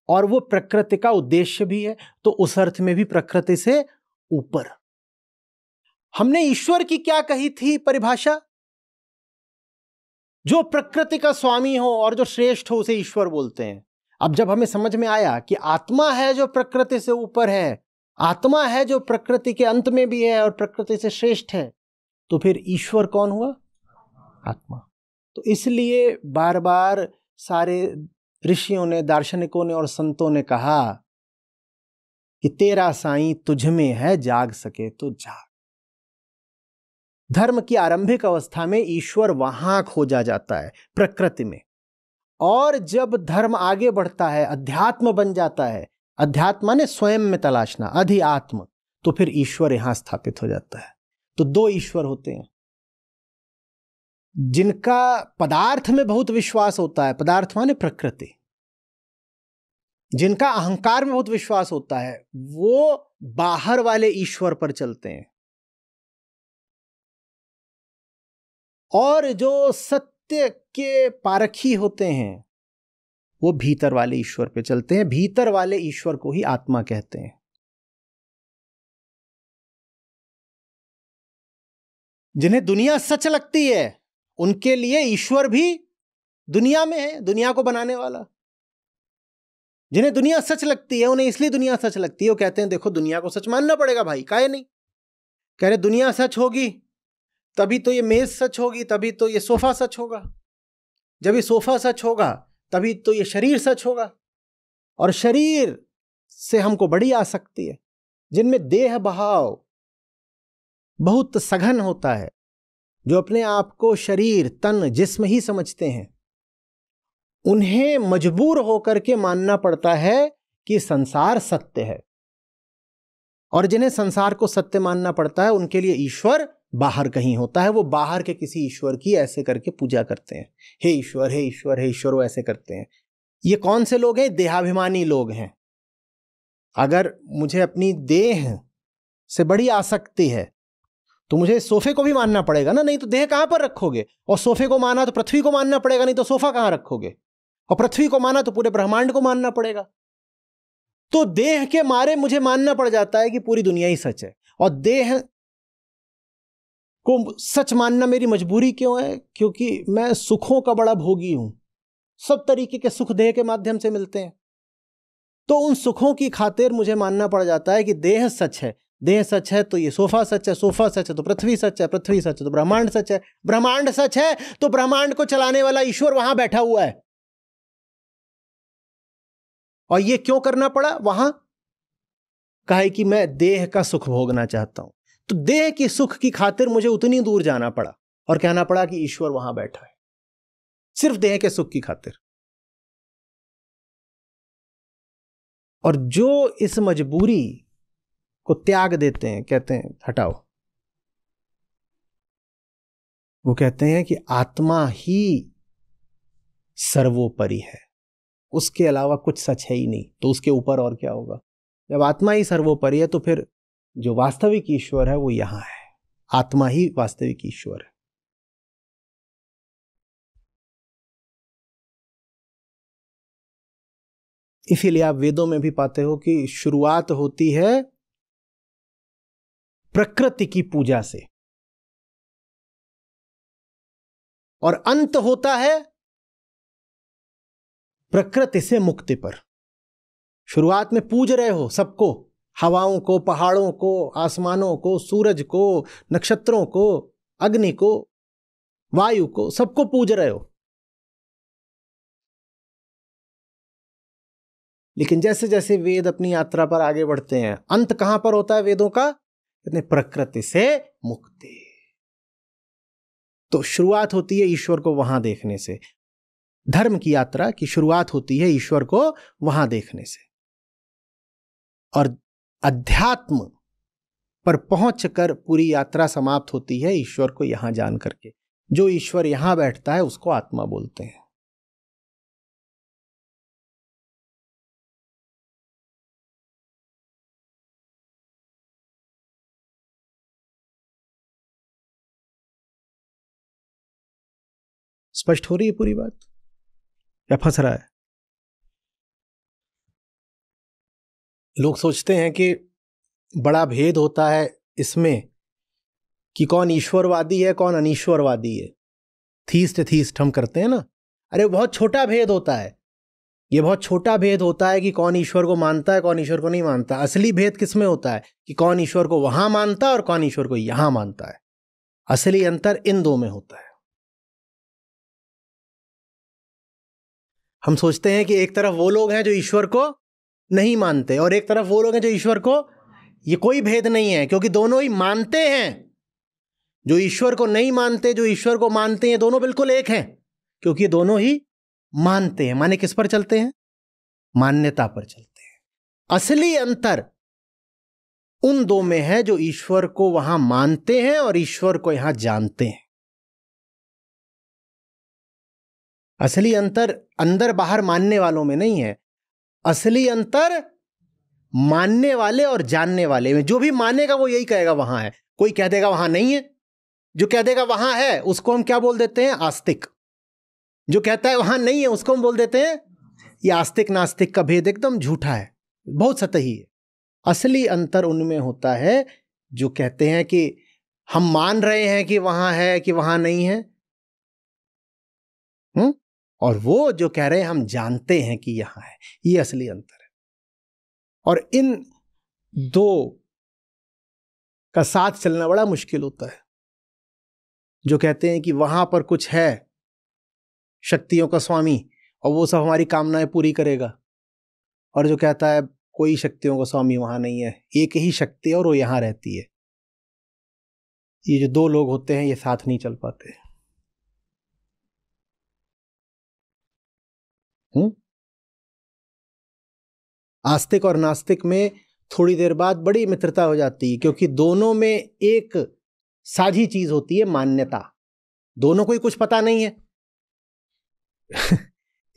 और वो प्रकृति का उद्देश्य भी है। तो उस अर्थ में भी प्रकृति से ऊपर। हमने ईश्वर की क्या कही थी परिभाषा? जो प्रकृति का स्वामी हो और जो श्रेष्ठ हो उसे ईश्वर बोलते हैं। अब जब हमें समझ में आया कि आत्मा है जो प्रकृति से ऊपर है, आत्मा है जो प्रकृति के अंत में भी है और प्रकृति से श्रेष्ठ है, तो फिर ईश्वर कौन हुआ? आत्मा। तो इसलिए बार बार सारे ऋषियों ने, दार्शनिकों ने और संतों ने कहा कि तेरा साईं तुझ में है, जाग सके तो जाग। धर्म की आरंभिक अवस्था में ईश्वर वहां खोजा जाता है, प्रकृति में। और जब धर्म आगे बढ़ता है, अध्यात्म बन जाता है, अध्यात्म माने स्वयं में तलाशना, अधिआत्म, तो फिर ईश्वर यहां स्थापित हो जाता है। तो दो ईश्वर होते हैं, जिनका पदार्थ में बहुत विश्वास होता है, पदार्थ माने प्रकृति। जिनका अहंकार में बहुत विश्वास होता है वो बाहर वाले ईश्वर पर चलते हैं, और जो सत्य के पारखी होते हैं वो भीतर वाले ईश्वर पे चलते हैं। भीतर वाले ईश्वर को ही आत्मा कहते हैं। जिन्हें दुनिया सच लगती है उनके लिए ईश्वर भी दुनिया में है, दुनिया को बनाने वाला। जिन्हें दुनिया सच लगती है उन्हें इसलिए दुनिया सच लगती है, वो कहते हैं देखो दुनिया को सच मानना पड़ेगा भाई, काहे नहीं। कह रहे दुनिया सच होगी तभी तो ये मेज सच होगी, तभी तो ये सोफा सच होगा, जब ये सोफा सच होगा तभी तो ये शरीर सच होगा। और शरीर से हमको बड़ी आसक्ति है, जिनमें देह भाव बहुत सघन होता है, जो अपने आप को शरीर, तन, जिस्म ही समझते हैं, उन्हें मजबूर होकर के मानना पड़ता है कि संसार सत्य है। और जिन्हें संसार को सत्य मानना पड़ता है उनके लिए ईश्वर बाहर कहीं होता है। वो बाहर के किसी ईश्वर की ऐसे करके पूजा करते हैं, हे ईश्वर, हे ईश्वर, हे ईश्वर, वो ऐसे करते हैं। ये कौन से लोग हैं? देहाभिमानी लोग हैं। अगर मुझे अपनी देह से बड़ी आसक्ति है तो मुझे सोफे को भी मानना पड़ेगा ना, नहीं तो देह कहां पर रखोगे? और सोफे को माना तो पृथ्वी को मानना पड़ेगा, नहीं तो सोफा कहां रखोगे? और पृथ्वी को माना तो पूरे ब्रह्मांड को मानना पड़ेगा। तो देह के मारे मुझे मानना पड़ जाता है कि पूरी दुनिया ही सच है। और देह को सच मानना मेरी मजबूरी क्यों है? क्योंकि मैं सुखों का बड़ा भोगी हूं। सब तरीके के सुख देह के माध्यम से मिलते हैं। तो उन सुखों की खातिर मुझे मानना पड़ जाता है कि देह सच है। देह सच है तो ये सोफा सच है, सोफा सच है तो पृथ्वी सच है, पृथ्वी सच है तो ब्रह्मांड सच है, ब्रह्मांड सच है तो ब्रह्मांड को चलाने वाला ईश्वर वहां बैठा हुआ है। और ये क्यों करना पड़ा? वहां कहा है कि मैं देह का सुख भोगना चाहता हूं। तो देह की सुख की खातिर मुझे उतनी दूर जाना पड़ा और कहना पड़ा कि ईश्वर वहां बैठा है, सिर्फ देह के सुख की खातिर। और जो इस मजबूरी को त्याग देते हैं, कहते हैं हटाओ, वो कहते हैं कि आत्मा ही सर्वोपरि है, उसके अलावा कुछ सच है ही नहीं, तो उसके ऊपर और क्या होगा? जब आत्मा ही सर्वोपरि है तो फिर जो वास्तविक ईश्वर है वो यहां है। आत्मा ही वास्तविक ईश्वर है। इसीलिए आप वेदों में भी पाते हो कि शुरुआत होती है प्रकृति की पूजा से और अंत होता है प्रकृति से मुक्ति पर। शुरुआत में पूज रहे हो सबको, हवाओं को, पहाड़ों को, आसमानों को, सूरज को, नक्षत्रों को, अग्नि को, वायु को, सबको पूज रहे हो। लेकिन जैसे जैसे वेद अपनी यात्रा पर आगे बढ़ते हैं, अंत कहां पर होता है वेदों का? कहते हैं प्रकृति से मुक्ति। तो शुरुआत होती है ईश्वर को वहां देखने से। धर्म की यात्रा की शुरुआत होती है ईश्वर को वहां देखने से, और अध्यात्म पर पहुंचकर पूरी यात्रा समाप्त होती है ईश्वर को यहां जान करके। जो ईश्वर यहां बैठता है उसको आत्मा बोलते हैं। स्पष्ट हो रही है पूरी बात या फंस रहा है? लोग सोचते हैं कि बड़ा भेद होता है इसमें कि कौन ईश्वरवादी है, कौन अनीश्वरवादी है। थीस्ट हम करते हैं ना। अरे बहुत छोटा भेद होता है। ये बहुत छोटा भेद होता है कि कौन ईश्वर को मानता है, कौन ईश्वर को नहीं मानता। असली भेद किसमें होता है कि कौन ईश्वर को वहां मानता है और कौन ईश्वर को यहां मानता है। असली अंतर इन दो में होता है। हम सोचते हैं कि एक तरफ वो लोग हैं जो ईश्वर को नहीं मानते और एक तरफ वो लोग हैं जो ईश्वर को, ये कोई भेद नहीं है क्योंकि दोनों ही मानते हैं। जो ईश्वर को नहीं मानते, जो ईश्वर को मानते हैं, दोनों बिल्कुल एक हैं क्योंकि दोनों ही मानते हैं। माने किस पर चलते हैं? मान्यता पर चलते हैं। असली अंतर उन दो में है जो ईश्वर को वहां मानते हैं और ईश्वर को यहां जानते हैं। असली अंतर अंदर बाहर मानने वालों में नहीं है। असली अंतर मानने वाले और जानने वाले में। जो भी मानेगा वो यही कहेगा वहां है, कोई कह देगा वहां नहीं है। जो कह देगा वहां है उसको हम क्या बोल देते हैं? आस्तिक। जो कहता है वहां नहीं है उसको हम बोल देते हैं, ये आस्तिक नास्तिक का भेद एकदम झूठा है, बहुत सतही है। असली अंतर उनमें होता है जो कहते हैं कि हम मान रहे हैं कि वहां है कि वहां नहीं है, और वो जो कह रहे हैं हम जानते हैं कि यहां है। ये असली अंतर है। और इन दो का साथ चलना बड़ा मुश्किल होता है। जो कहते हैं कि वहां पर कुछ है शक्तियों का स्वामी और वो सब हमारी कामनाएं पूरी करेगा, और जो कहता है कोई शक्तियों का स्वामी वहां नहीं है, एक ही शक्ति है और वो यहां रहती है। ये जो दो लोग होते हैं ये साथ नहीं चल पाते। आस्तिक और नास्तिक में थोड़ी देर बाद बड़ी मित्रता हो जाती है, क्योंकि दोनों में एक साझी चीज होती है, मान्यता। दोनों को ही कुछ पता नहीं है।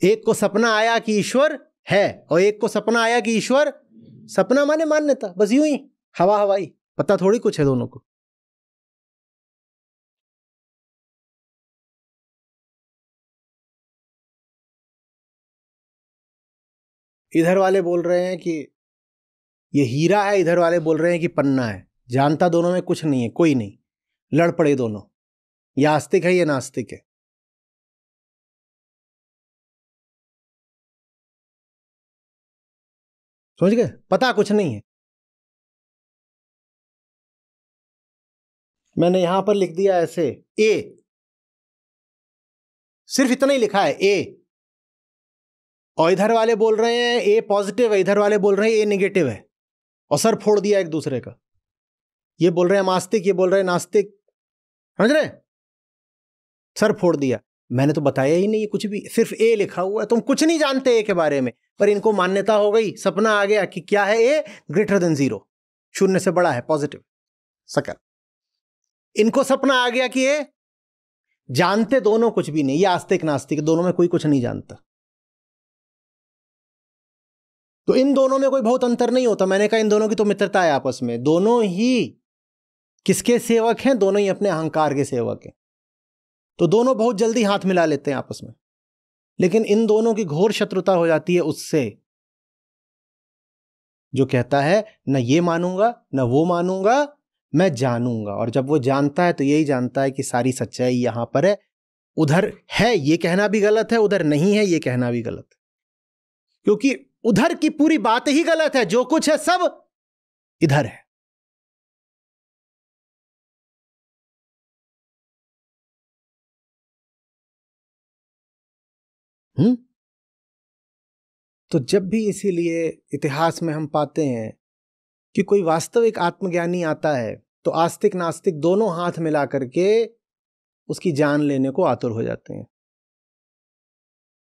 एक को सपना आया कि ईश्वर है, और एक को सपना आया कि ईश्वर, सपना माने मान्यता, बस यूं ही हवा हवाई, पता थोड़ी कुछ है दोनों को। इधर वाले बोल रहे हैं कि ये हीरा है, इधर वाले बोल रहे हैं कि पन्ना है। जानता दोनों में कुछ नहीं है, कोई नहीं, लड़ पड़े दोनों। ये आस्तिक है, ये नास्तिक है। समझ गए? पता कुछ नहीं है। मैंने यहां पर लिख दिया ऐसे, ए, सिर्फ इतना ही लिखा है ए, और इधर वाले बोल रहे हैं ए पॉजिटिव है, इधर वाले बोल रहे हैं ए नेगेटिव है, और सर फोड़ दिया एक दूसरे का। ये बोल रहे हैं आस्तिक, ये बोल रहे हैं नास्तिक। समझ रहे? सर फोड़ दिया। मैंने तो बताया ही नहीं कुछ भी, सिर्फ ए लिखा हुआ है। तुम कुछ नहीं जानते ए के बारे में, पर इनको मान्यता हो गई, सपना आ गया कि क्या है ए, ग्रेटर देन 0, शून्य से बड़ा है, पॉजिटिव सकल। इनको सपना आ गया कि ए, जानते दोनों कुछ भी नहीं। ये आस्तिक नास्तिक दोनों में कोई कुछ नहीं जानता। तो इन दोनों में कोई बहुत अंतर नहीं होता। मैंने कहा इन दोनों की तो मित्रता है आपस में। दोनों ही किसके सेवक हैं? दोनों ही अपने अहंकार के सेवक हैं। तो दोनों बहुत जल्दी हाथ मिला लेते हैं आपस में। लेकिन इन दोनों की घोर शत्रुता हो जाती है उससे जो कहता है न ये मानूंगा न वो मानूंगा, मैं जानूंगा। और जब वो जानता है तो यही जानता है कि सारी सच्चाई यहां पर है। उधर है ये कहना भी गलत है, उधर नहीं है ये कहना भी गलत है, क्योंकि उधर की पूरी बात ही गलत है। जो कुछ है सब इधर है। तो जब भी इसीलिए इतिहास में हम पाते हैं कि कोई वास्तविक आत्मज्ञानी आता है तो आस्तिक नास्तिक दोनों हाथ मिला करके उसकी जान लेने को आतुर हो जाते हैं।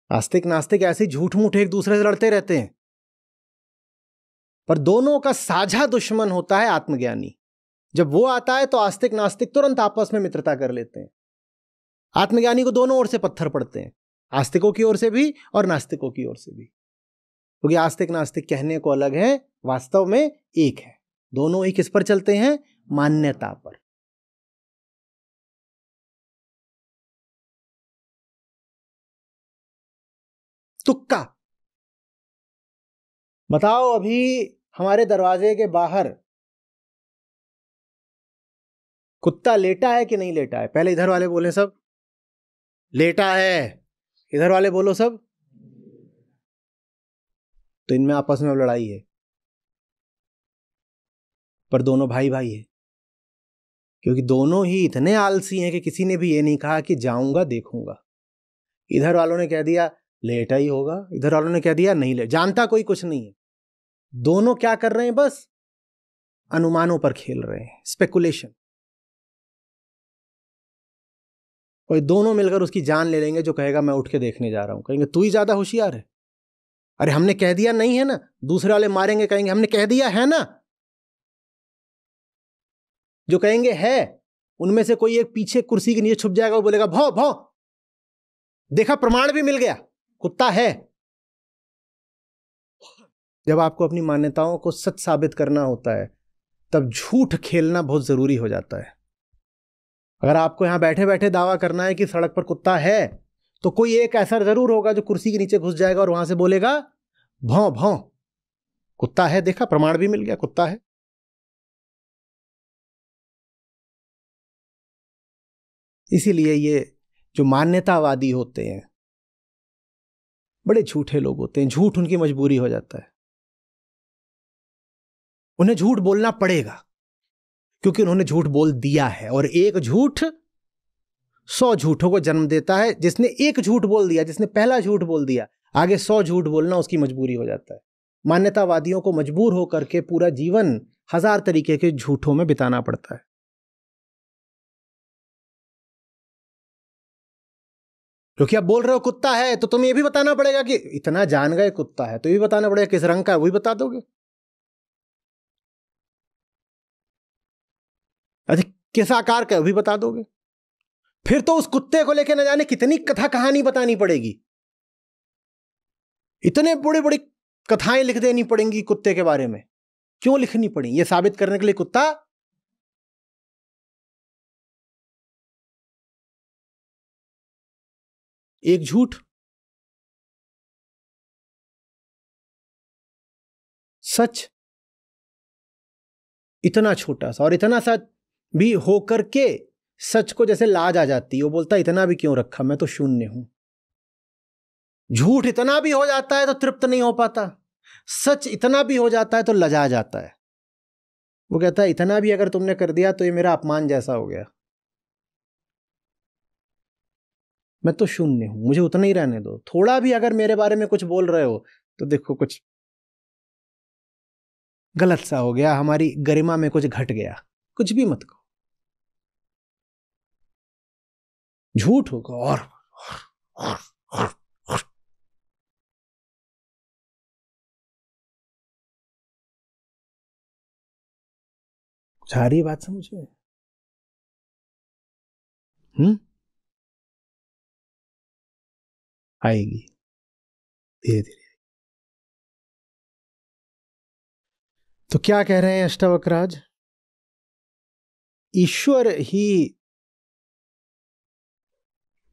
आस्तिक नास्तिक ऐसे झूठ मूठ एक दूसरे से लड़ते रहते हैं, पर दोनों का साझा दुश्मन होता है आत्मज्ञानी। जब वो आता है तो आस्तिक नास्तिक तुरंत आपस में मित्रता कर लेते हैं। आत्मज्ञानी को दोनों ओर से पत्थर पड़ते हैं, आस्तिकों की ओर से भी और नास्तिकों की ओर से भी, क्योंकि आस्तिक नास्तिक कहने को अलग है, वास्तव में एक है। दोनों ही किस पर चलते हैं? मान्यता पर। तुक्का। बताओ, अभी हमारे दरवाजे के बाहर कुत्ता लेटा है कि नहीं लेटा है? पहले इधर वाले बोले सब लेटा है, इधर वाले बोलो सब। तो इनमें आपस में लड़ाई है, पर दोनों भाई भाई है, क्योंकि दोनों ही इतने आलसी हैं कि किसी ने भी ये नहीं कहा कि जाऊंगा देखूंगा। इधर वालों ने कह दिया लेटा ही होगा, इधर वालों ने कह दिया नहीं ले, जानता कोई कुछ नहीं है। दोनों क्या कर रहे हैं? बस अनुमानों पर खेल रहे हैं, स्पेकुलेशन। और दोनों मिलकर उसकी जान ले लेंगे। जो कहेगा मैं उठ के देखने जा रहा हूं, कहेंगे तू ही ज्यादा होशियार है। अरे हमने कह दिया नहीं है ना। दूसरे वाले मारेंगे, कहेंगे हमने कह दिया है ना। जो कहेंगे है, उनमें से कोई एक पीछे कुर्सी के नीचे छुप जाएगा, वो बोलेगा भौ भौ, देखा प्रमाण भी मिल गया, कुत्ता है। जब आपको अपनी मान्यताओं को सच साबित करना होता है तब झूठ खेलना बहुत जरूरी हो जाता है। अगर आपको यहां बैठे बैठे दावा करना है कि सड़क पर कुत्ता है, तो कोई एक ऐसा जरूर होगा जो कुर्सी के नीचे घुस जाएगा और वहां से बोलेगा भौं भौं, कुत्ता है, देखा प्रमाण भी मिल गया, कुत्ता है। इसीलिए ये जो मान्यतावादी होते हैं बड़े झूठे लोग होते हैं। झूठ उनकी मजबूरी हो जाता है। उन्हें झूठ बोलना पड़ेगा क्योंकि उन्होंने झूठ बोल दिया है, और एक झूठ 100 झूठों को जन्म देता है। जिसने एक झूठ बोल दिया, जिसने पहला झूठ बोल दिया, आगे 100 झूठ बोलना उसकी मजबूरी हो जाता है। मान्यतावादियों को मजबूर होकर के पूरा जीवन 1000 तरीके के झूठों में बिताना पड़ता है। क्योंकि आप बोल रहे हो कुत्ता है, तो तुम्हें ये भी बताना पड़ेगा कि इतना जान गए कुत्ता है, तो ये भी बताना पड़ेगा किस रंग का है, वही बता दोगे। अच्छा, किस आकार का है, वही बता दोगे। फिर तो उस कुत्ते को लेके न जाने कितनी कथा कहानी बतानी पड़ेगी, इतने बड़ी बड़ी कथाएं लिख देनी पड़ेंगी कुत्ते के बारे में। क्यों लिखनी पड़ी? ये साबित करने के लिए कुत्ता। एक झूठ, सच इतना छोटा सा, और इतना सा भी होकर के सच को जैसे लाज आ जाती है। वो बोलता है इतना भी क्यों रखा, मैं तो शून्य हूं। झूठ इतना भी हो जाता है तो तृप्त नहीं हो पाता, सच इतना भी हो जाता है तो लजा जाता है। वो कहता है इतना भी अगर तुमने कर दिया तो ये मेरा अपमान जैसा हो गया, मैं तो शून्य हूं, मुझे उतना ही रहने दो। थोड़ा भी अगर मेरे बारे में कुछ बोल रहे हो तो देखो कुछ गलत सा हो गया, हमारी गरिमा में कुछ घट गया, कुछ भी मत कहो। झूठ होगा और कुछ आ रही बात समझ में? आएगी धीरे धीरे। तो क्या कह रहे हैं अष्टावक्राज? ईश्वर ही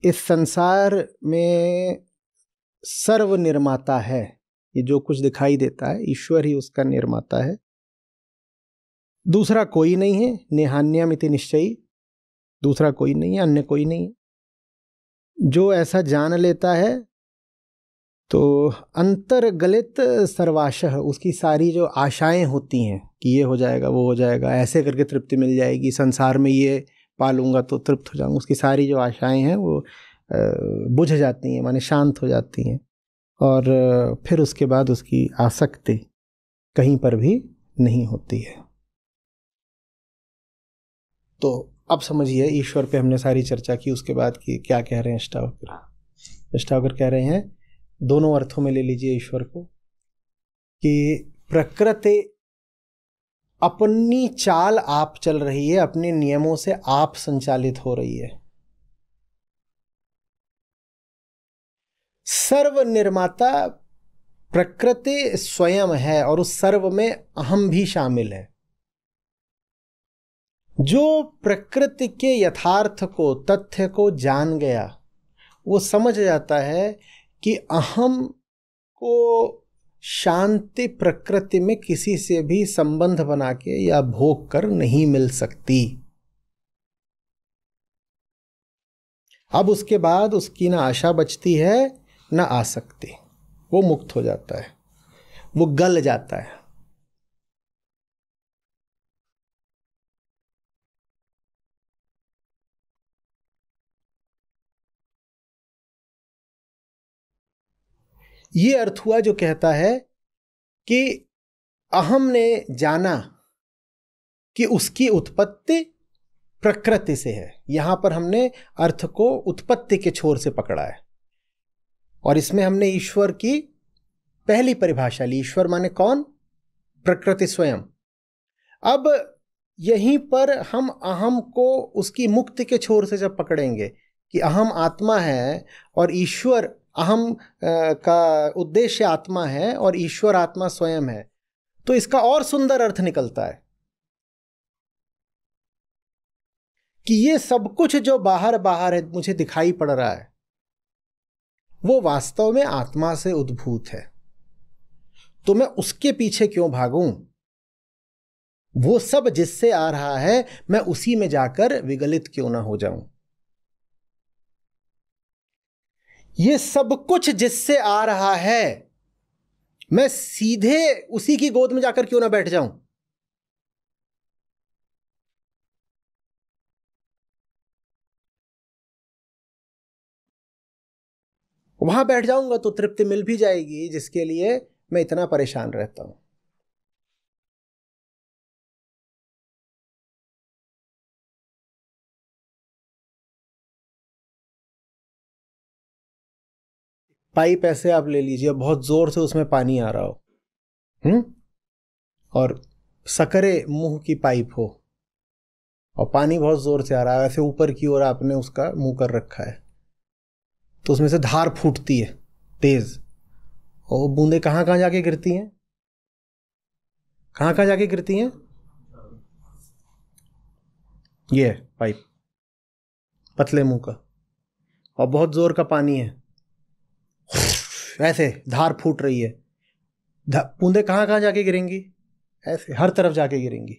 इस संसार में सर्व निर्माता है। ये जो कुछ दिखाई देता है ईश्वर ही उसका निर्माता है, दूसरा कोई नहीं है। नेहान्यमिति निश्चयी, दूसरा कोई नहीं है, अन्य कोई नहीं है। जो ऐसा जान लेता है तो अंतर्गलित सर्वाशः, उसकी सारी जो आशाएं होती हैं कि ये हो जाएगा वो हो जाएगा, ऐसे करके तृप्ति मिल जाएगी, संसार में ये पालूंगा तो तृप्त हो जाऊंगा, उसकी सारी जो आशाएं हैं वो बुझ जाती हैं, माने शांत हो जाती हैं। और फिर उसके बाद उसकी आसक्ति कहीं पर भी नहीं होती है। तो अब समझिए ईश्वर पे हमने सारी चर्चा की, उसके बाद की क्या कह रहे हैं अष्टावक्र। अष्टावक्र कह रहे हैं, दोनों अर्थों में ले लीजिए ईश्वर को, कि प्रकृति अपनी चाल आप चल रही है, अपने नियमों से आप संचालित हो रही है। सर्व निर्माता प्रकृति स्वयं है, और उस सर्व में अहम भी शामिल है। जो प्रकृति के यथार्थ को, तथ्य को जान गया, वो समझ जाता है कि अहम को शांति प्रकृति में किसी से भी संबंध बना के या भोग कर नहीं मिल सकती। अब उसके बाद उसकी ना आशा बचती है ना आसक्ति, वो मुक्त हो जाता है, वो गल जाता है। ये अर्थ हुआ जो कहता है कि अहम ने जाना कि उसकी उत्पत्ति प्रकृति से है। यहां पर हमने अर्थ को उत्पत्ति के छोर से पकड़ा है, और इसमें हमने ईश्वर की पहली परिभाषा ली। ईश्वर माने कौन? प्रकृति स्वयं। अब यहीं पर हम अहम को उसकी मुक्ति के छोर से जब पकड़ेंगे कि अहम आत्मा है और ईश्वर, अहम का उद्देश्य आत्मा है और ईश्वर आत्मा स्वयं है, तो इसका और सुंदर अर्थ निकलता है कि ये सब कुछ जो बाहर बाहर है मुझे दिखाई पड़ रहा है, वो वास्तव में आत्मा से उद्भूत है। तो मैं उसके पीछे क्यों भागूं? वो सब जिससे आ रहा है मैं उसी में जाकर विगलित क्यों ना हो जाऊं? ये सब कुछ जिससे आ रहा है मैं सीधे उसी की गोद में जाकर क्यों ना बैठ जाऊं? वहां बैठ जाऊंगा तो तृप्ति मिल भी जाएगी, जिसके लिए मैं इतना परेशान रहता हूं। पाइप ऐसे आप ले लीजिए, बहुत जोर से उसमें पानी आ रहा हो, और सकरे मुंह की पाइप हो और पानी बहुत जोर से आ रहा है, ऐसे ऊपर की ओर आपने उसका मुंह कर रखा है, तो उसमें से धार फूटती है तेज, और वो बूंदें कहाँ कहाँ जाके गिरती हैं? कहाँ कहाँ जाके गिरती हैं? ये पाइप पतले मुंह का, और बहुत जोर का पानी है, ऐसे धार फूट रही है, बूंदें कहाँ कहाँ जाके गिरेंगी? ऐसे हर तरफ जाके गिरेंगी,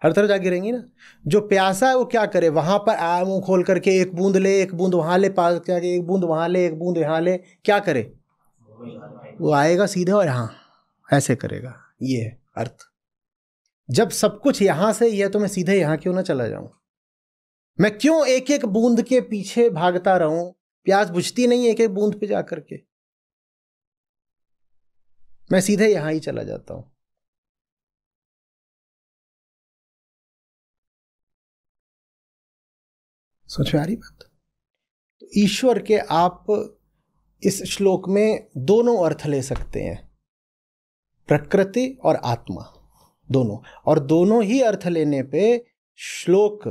हर तरफ जाके गिरेंगी ना। जो प्यासा है वो क्या करे, वहां पर मुंह खोल करके एक बूंद ले, एक बूंद वहां ले, पास जाके एक बूंद वहां ले, एक बूंद यहाँ ले, क्या करे? वो आएगा सीधे और हाँ ऐसे करेगा। ये है अर्थ। जब सब कुछ यहां से ही है तो मैं सीधे यहां क्यों ना चला जाऊं? मैं क्यों एक एक बूंद के पीछे भागता रहूं? प्यास बुझती नहीं एक एक बूंद पे जाकर के, मैं सीधे यहां ही चला जाता हूं। सोच में आ रही बात? तो ईश्वर के आप इस श्लोक में दोनों अर्थ ले सकते हैं, प्रकृति और आत्मा, दोनों। और दोनों ही अर्थ लेने पे श्लोक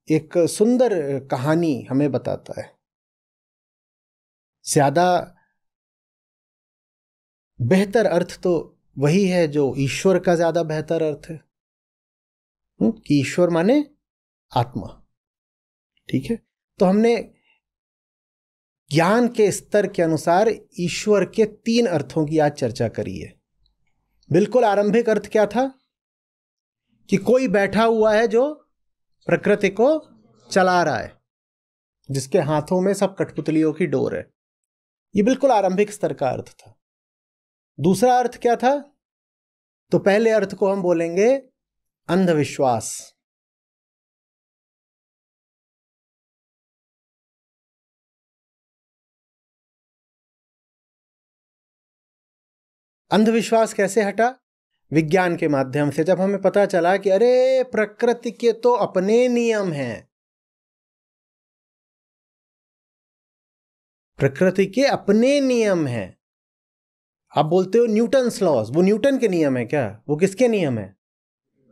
एक सुंदर कहानी हमें बताता है। ज्यादा बेहतर अर्थ तो वही है जो ईश्वर का ज्यादा बेहतर अर्थ है, कि ईश्वर माने आत्मा। ठीक है, तो हमने ज्ञान के स्तर के अनुसार ईश्वर के 3 अर्थों की आज चर्चा करी है। बिल्कुल आरंभिक अर्थ क्या था? कि कोई बैठा हुआ है जो प्रकृति को चला रहा है, जिसके हाथों में सब कठपुतलियों की डोर है। ये बिल्कुल आरंभिक स्तर का अर्थ था। दूसरा अर्थ क्या था? तो पहले अर्थ को हम बोलेंगे अंधविश्वास। अंधविश्वास कैसे हटा? विज्ञान के माध्यम से। जब हमें पता चला कि अरे प्रकृति के तो अपने नियम हैं, प्रकृति के अपने नियम हैं। आप बोलते हो न्यूटन्स लॉज, वो न्यूटन के नियम है क्या? वो किसके नियम है?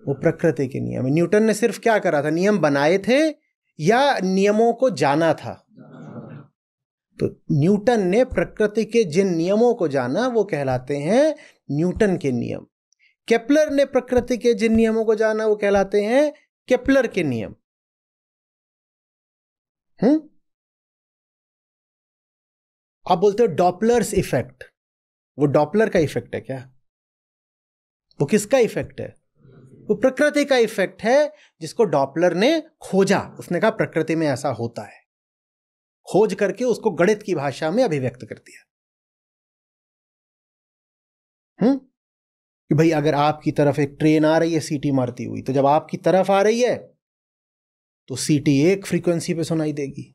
वो प्रकृति के नियम है। न्यूटन ने सिर्फ क्या करा था? नियम बनाए थे या नियमों को जाना था? तो न्यूटन ने प्रकृति के जिन नियमों को जाना वो कहलाते हैं न्यूटन के नियम। केपलर ने प्रकृति के जिन नियमों को जाना वो कहलाते हैं केपलर के नियम। आप बोलते हो डॉपलर्स इफेक्ट, वो डॉपलर का इफेक्ट है क्या? वो किसका इफेक्ट है? वो प्रकृति का इफेक्ट है, जिसको डॉपलर ने खोजा। उसने कहा प्रकृति में ऐसा होता है, खोज करके उसको गणित की भाषा में अभिव्यक्त कर दिया। कि भाई अगर आपकी तरफ एक ट्रेन आ रही है सीटी मारती हुई, तो जब आपकी तरफ आ रही है तो सीटी एक फ्रीक्वेंसी पे सुनाई देगी,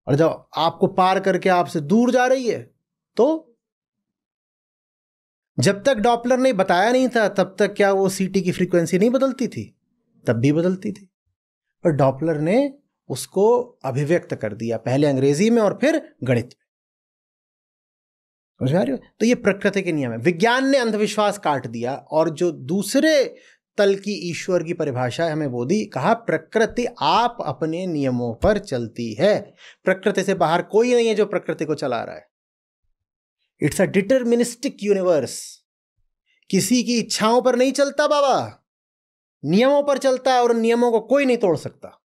और जब आपको पार करके आपसे दूर जा रही है तो जब तक डॉपलर ने बताया नहीं था तब तक क्या वो सीटी की फ्रीक्वेंसी नहीं बदलती थी? तब भी बदलती थी। पर डॉपलर ने उसको अभिव्यक्त कर दिया, पहले अंग्रेजी में और फिर गणित में। समझ में आ रही हो? तो ये प्रकृति के नियम है। विज्ञान ने अंधविश्वास काट दिया, और जो दूसरे तल की ईश्वर की परिभाषा हमें वो दी, कहा प्रकृति आप अपने नियमों पर चलती है। प्रकृति से बाहर कोई नहीं है जो प्रकृति को चला रहा है। It's a deterministic universe. किसी की इच्छाओं पर नहीं चलता बाबा, नियमों पर चलता है, और नियमों को कोई नहीं तोड़ सकता।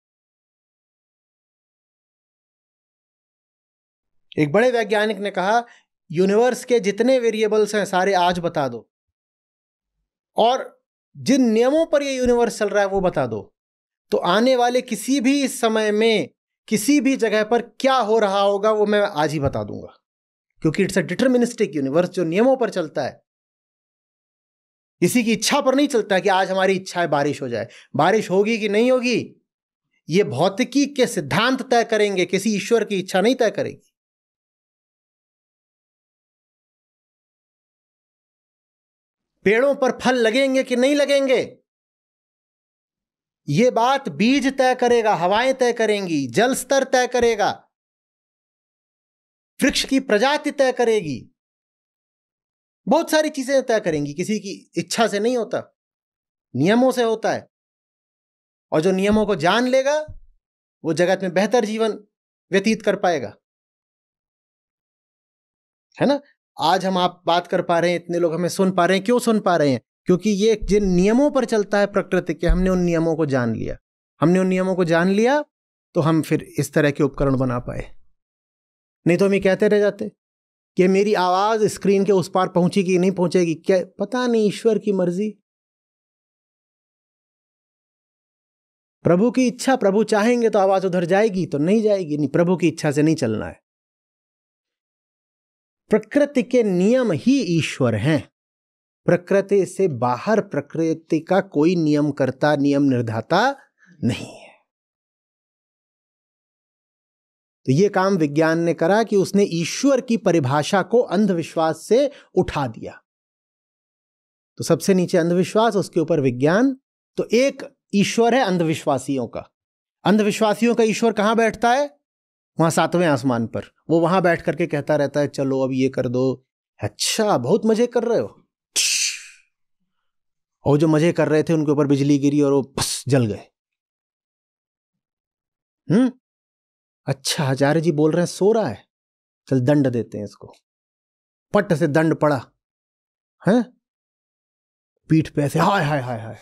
एक बड़े वैज्ञानिक ने कहा यूनिवर्स के जितने वेरिएबल्स हैं सारे आज बता दो, और जिन नियमों पर ये यूनिवर्स चल रहा है वो बता दो, तो आने वाले किसी भी समय में किसी भी जगह पर क्या हो रहा होगा वो मैं आज ही बता दूंगा। क्योंकि इट्स अ डिटरमिनिस्टिक यूनिवर्स, जो नियमों पर चलता है, किसी की इच्छा पर नहीं चलता कि आज हमारी इच्छा है बारिश हो जाए। बारिश होगी कि नहीं होगी ये भौतिकी के सिद्धांत तय करेंगे, किसी ईश्वर की इच्छा नहीं तय करेगी। पेड़ों पर फल लगेंगे कि नहीं लगेंगे ये बात बीज तय करेगा, हवाएं तय करेंगी, जल स्तर तय करेगा। वृक्ष की प्रजाति तय करेगी, बहुत सारी चीजें तय करेंगी। किसी की इच्छा से नहीं होता, नियमों से होता है। और जो नियमों को जान लेगा वो जगत में बेहतर जीवन व्यतीत कर पाएगा, है ना। आज हम आप बात कर पा रहे हैं, इतने लोग हमें सुन पा रहे हैं। क्यों सुन पा रहे हैं? क्योंकि ये जिन नियमों पर चलता है प्रकृति के, हमने उन नियमों को जान लिया। हमने उन नियमों को जान लिया तो हम फिर इस तरह के उपकरण बना पाए। नहीं तो हम ये कहते रह जाते कि मेरी आवाज स्क्रीन के उस पार पहुंचेगी कि नहीं पहुंचेगी, क्या पता नहीं, ईश्वर की मर्जी, प्रभु की इच्छा। प्रभु चाहेंगे तो आवाज उधर जाएगी, तो नहीं जाएगी। नहीं, प्रभु की इच्छा से नहीं चलना है। प्रकृति के नियम ही ईश्वर हैं। प्रकृति से बाहर प्रकृति का कोई नियम करता, नियम निर्धाता नहीं है। तो यह काम विज्ञान ने करा कि उसने ईश्वर की परिभाषा को अंधविश्वास से उठा दिया। तो सबसे नीचे अंधविश्वास, उसके ऊपर विज्ञान। तो एक ईश्वर है अंधविश्वासियों का। अंधविश्वासियों का ईश्वर कहां बैठता है? वहां 7वें आसमान पर। वो वहां बैठ करके कहता रहता है चलो अब ये कर दो। अच्छा, बहुत मजे कर रहे हो। और जो मजे कर रहे थे उनके ऊपर बिजली गिरी और वो जल गए। अच्छा, आचार्य जी बोल रहे हैं सो रहा है, चल दंड देते हैं इसको। पट से दंड पड़ा है पीठ पे ऐसे, हाय हाय हाय हाय।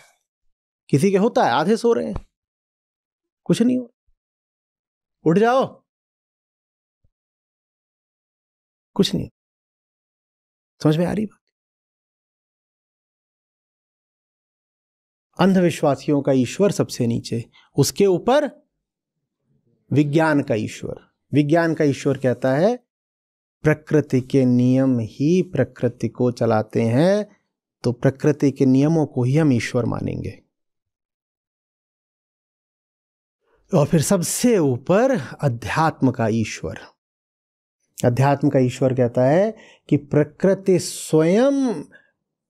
किसी के होता है, आधे सो रहे हैं, कुछ नहीं हो, उठ जाओ, कुछ नहीं। समझ में आ रही बात? अंधविश्वासियों का ईश्वर सबसे नीचे, उसके ऊपर विज्ञान का ईश्वर। विज्ञान का ईश्वर कहता है प्रकृति के नियम ही प्रकृति को चलाते हैं, तो प्रकृति के नियमों को ही हम ईश्वर मानेंगे। और फिर सबसे ऊपर अध्यात्म का ईश्वर। अध्यात्म का ईश्वर कहता है कि प्रकृति स्वयं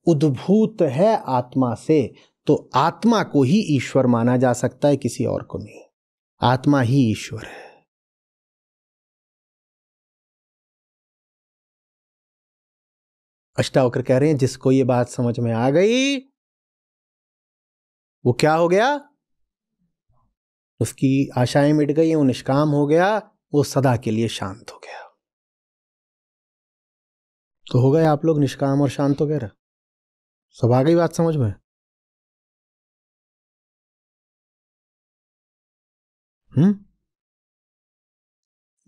उद्भूत है आत्मा से, तो आत्मा को ही ईश्वर माना जा सकता है, किसी और को नहीं। आत्मा ही ईश्वर है। अष्टावक्र कह रहे हैं जिसको ये बात समझ में आ गई वो क्या हो गया? उसकी आशाएं मिट गई, वो निष्काम हो गया, वो सदा के लिए शांत हो गया। तो हो गए आप लोग निष्काम और शांत वगैरह? सब आ गई बात समझ में?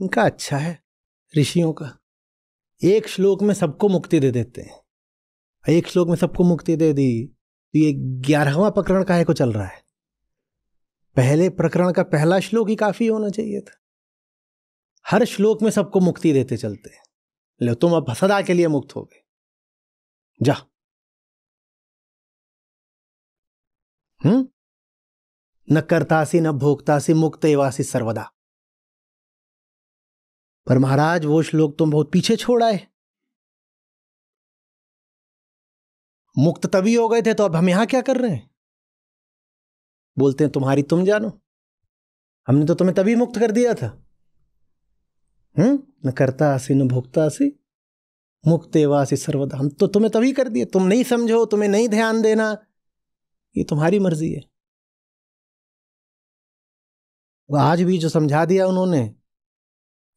इनका अच्छा है ऋषियों का, एक श्लोक में सबको मुक्ति दे देते हैं। एक श्लोक में सबको मुक्ति दे दी तो ये 11वां प्रकरण काहे को चल रहा है? पहले प्रकरण का पहला श्लोक ही काफी होना चाहिए था। हर श्लोक में सबको मुक्ति देते चलते हैं। ले तुम अब सदा के लिए मुक्त हो गए, जा। न कर्तासी न भोक्तासी मुक्त एवासी सर्वदा। पर महाराज वो श्लोक तुम बहुत पीछे छोड़ आए। मुक्त तभी हो गए थे, तो अब हम यहां क्या कर रहे हैं? बोलते हैं तुम्हारी तुम जानो, हमने तो तुम्हें तभी मुक्त कर दिया था। न कर्तासी न भोक्तासी मुक्त एवासी सर्वदा। हम तो तुम्हें तभी कर दिए, तुम नहीं समझो, तुम्हें नहीं ध्यान देना, ये तुम्हारी मर्जी है। आज भी जो समझा दिया उन्होंने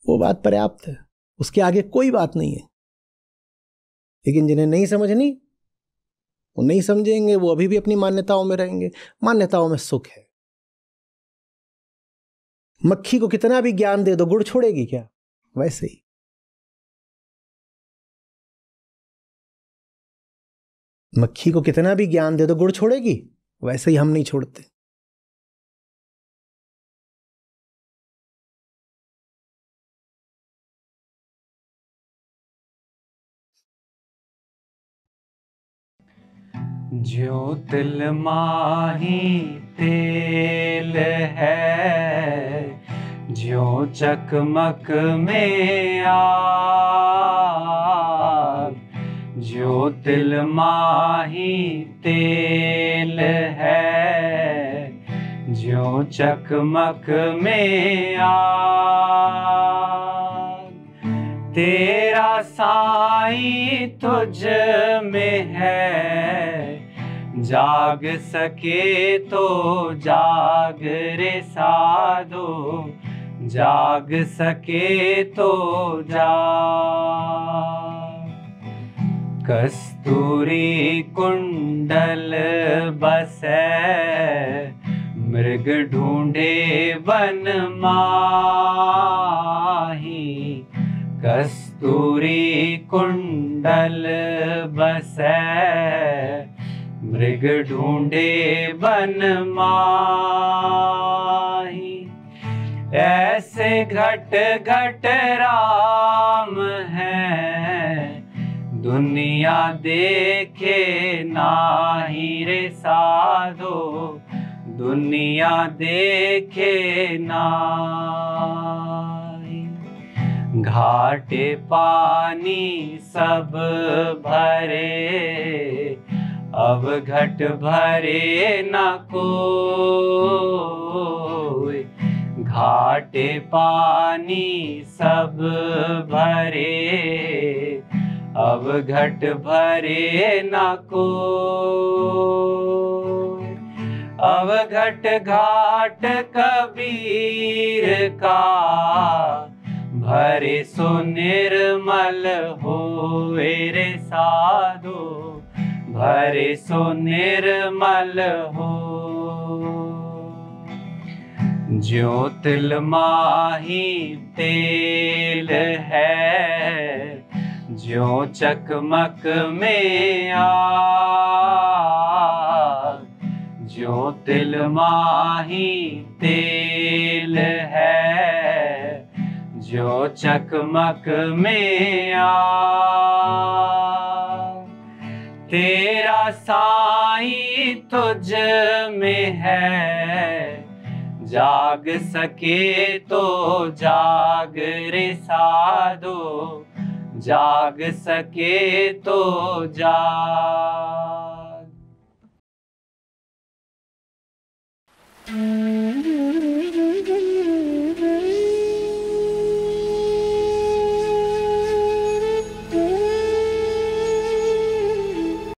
वो बात पर्याप्त है, उसके आगे कोई बात नहीं है। लेकिन जिन्हें नहीं समझनी वो नहीं समझेंगे, वो अभी भी अपनी मान्यताओं में रहेंगे। मान्यताओं में सुख है। मक्खी को कितना भी ज्ञान दे दो, गुड़ छोड़ेगी क्या? वैसे ही मक्खी को कितना भी ज्ञान दे दो, गुड़ छोड़ेगी? वैसे ही हम नहीं छोड़ते। जो तिल माही तेल है, जो चकमक में आग, जो तिल माही तेल है, जो चकमक में आग, तेरा साईं तुझ में है, जाग सके तो जाग रे साधो, जाग सके तो जाग। कस्तूरी कुंडल बसे, मृग ढूंढे वन माही। कस्तूरी कुंडल बसे, मृग ढूंढे वन माही। ऐसे घट घट राम है, दुनिया देखे नाही रे साधो, दुनिया देखे नाही। घाटे पानी सब भरे, अब घट भरे न कोई। घाटे पानी सब भरे, अब घट भरे न कोई। अब घट घाट कबीर का, भरे सो निर्मल होए रे साधो, भरे सो निर्मल हो। ज्यों तिल माही तेल है, ज्यों चकमक में आग। ज्यों तिल माही तेल है, ज्यों चकमक में आग। तेरा साईं तुझ में है, जाग सके तो जाग रे साधो, जाग सके तो जाग।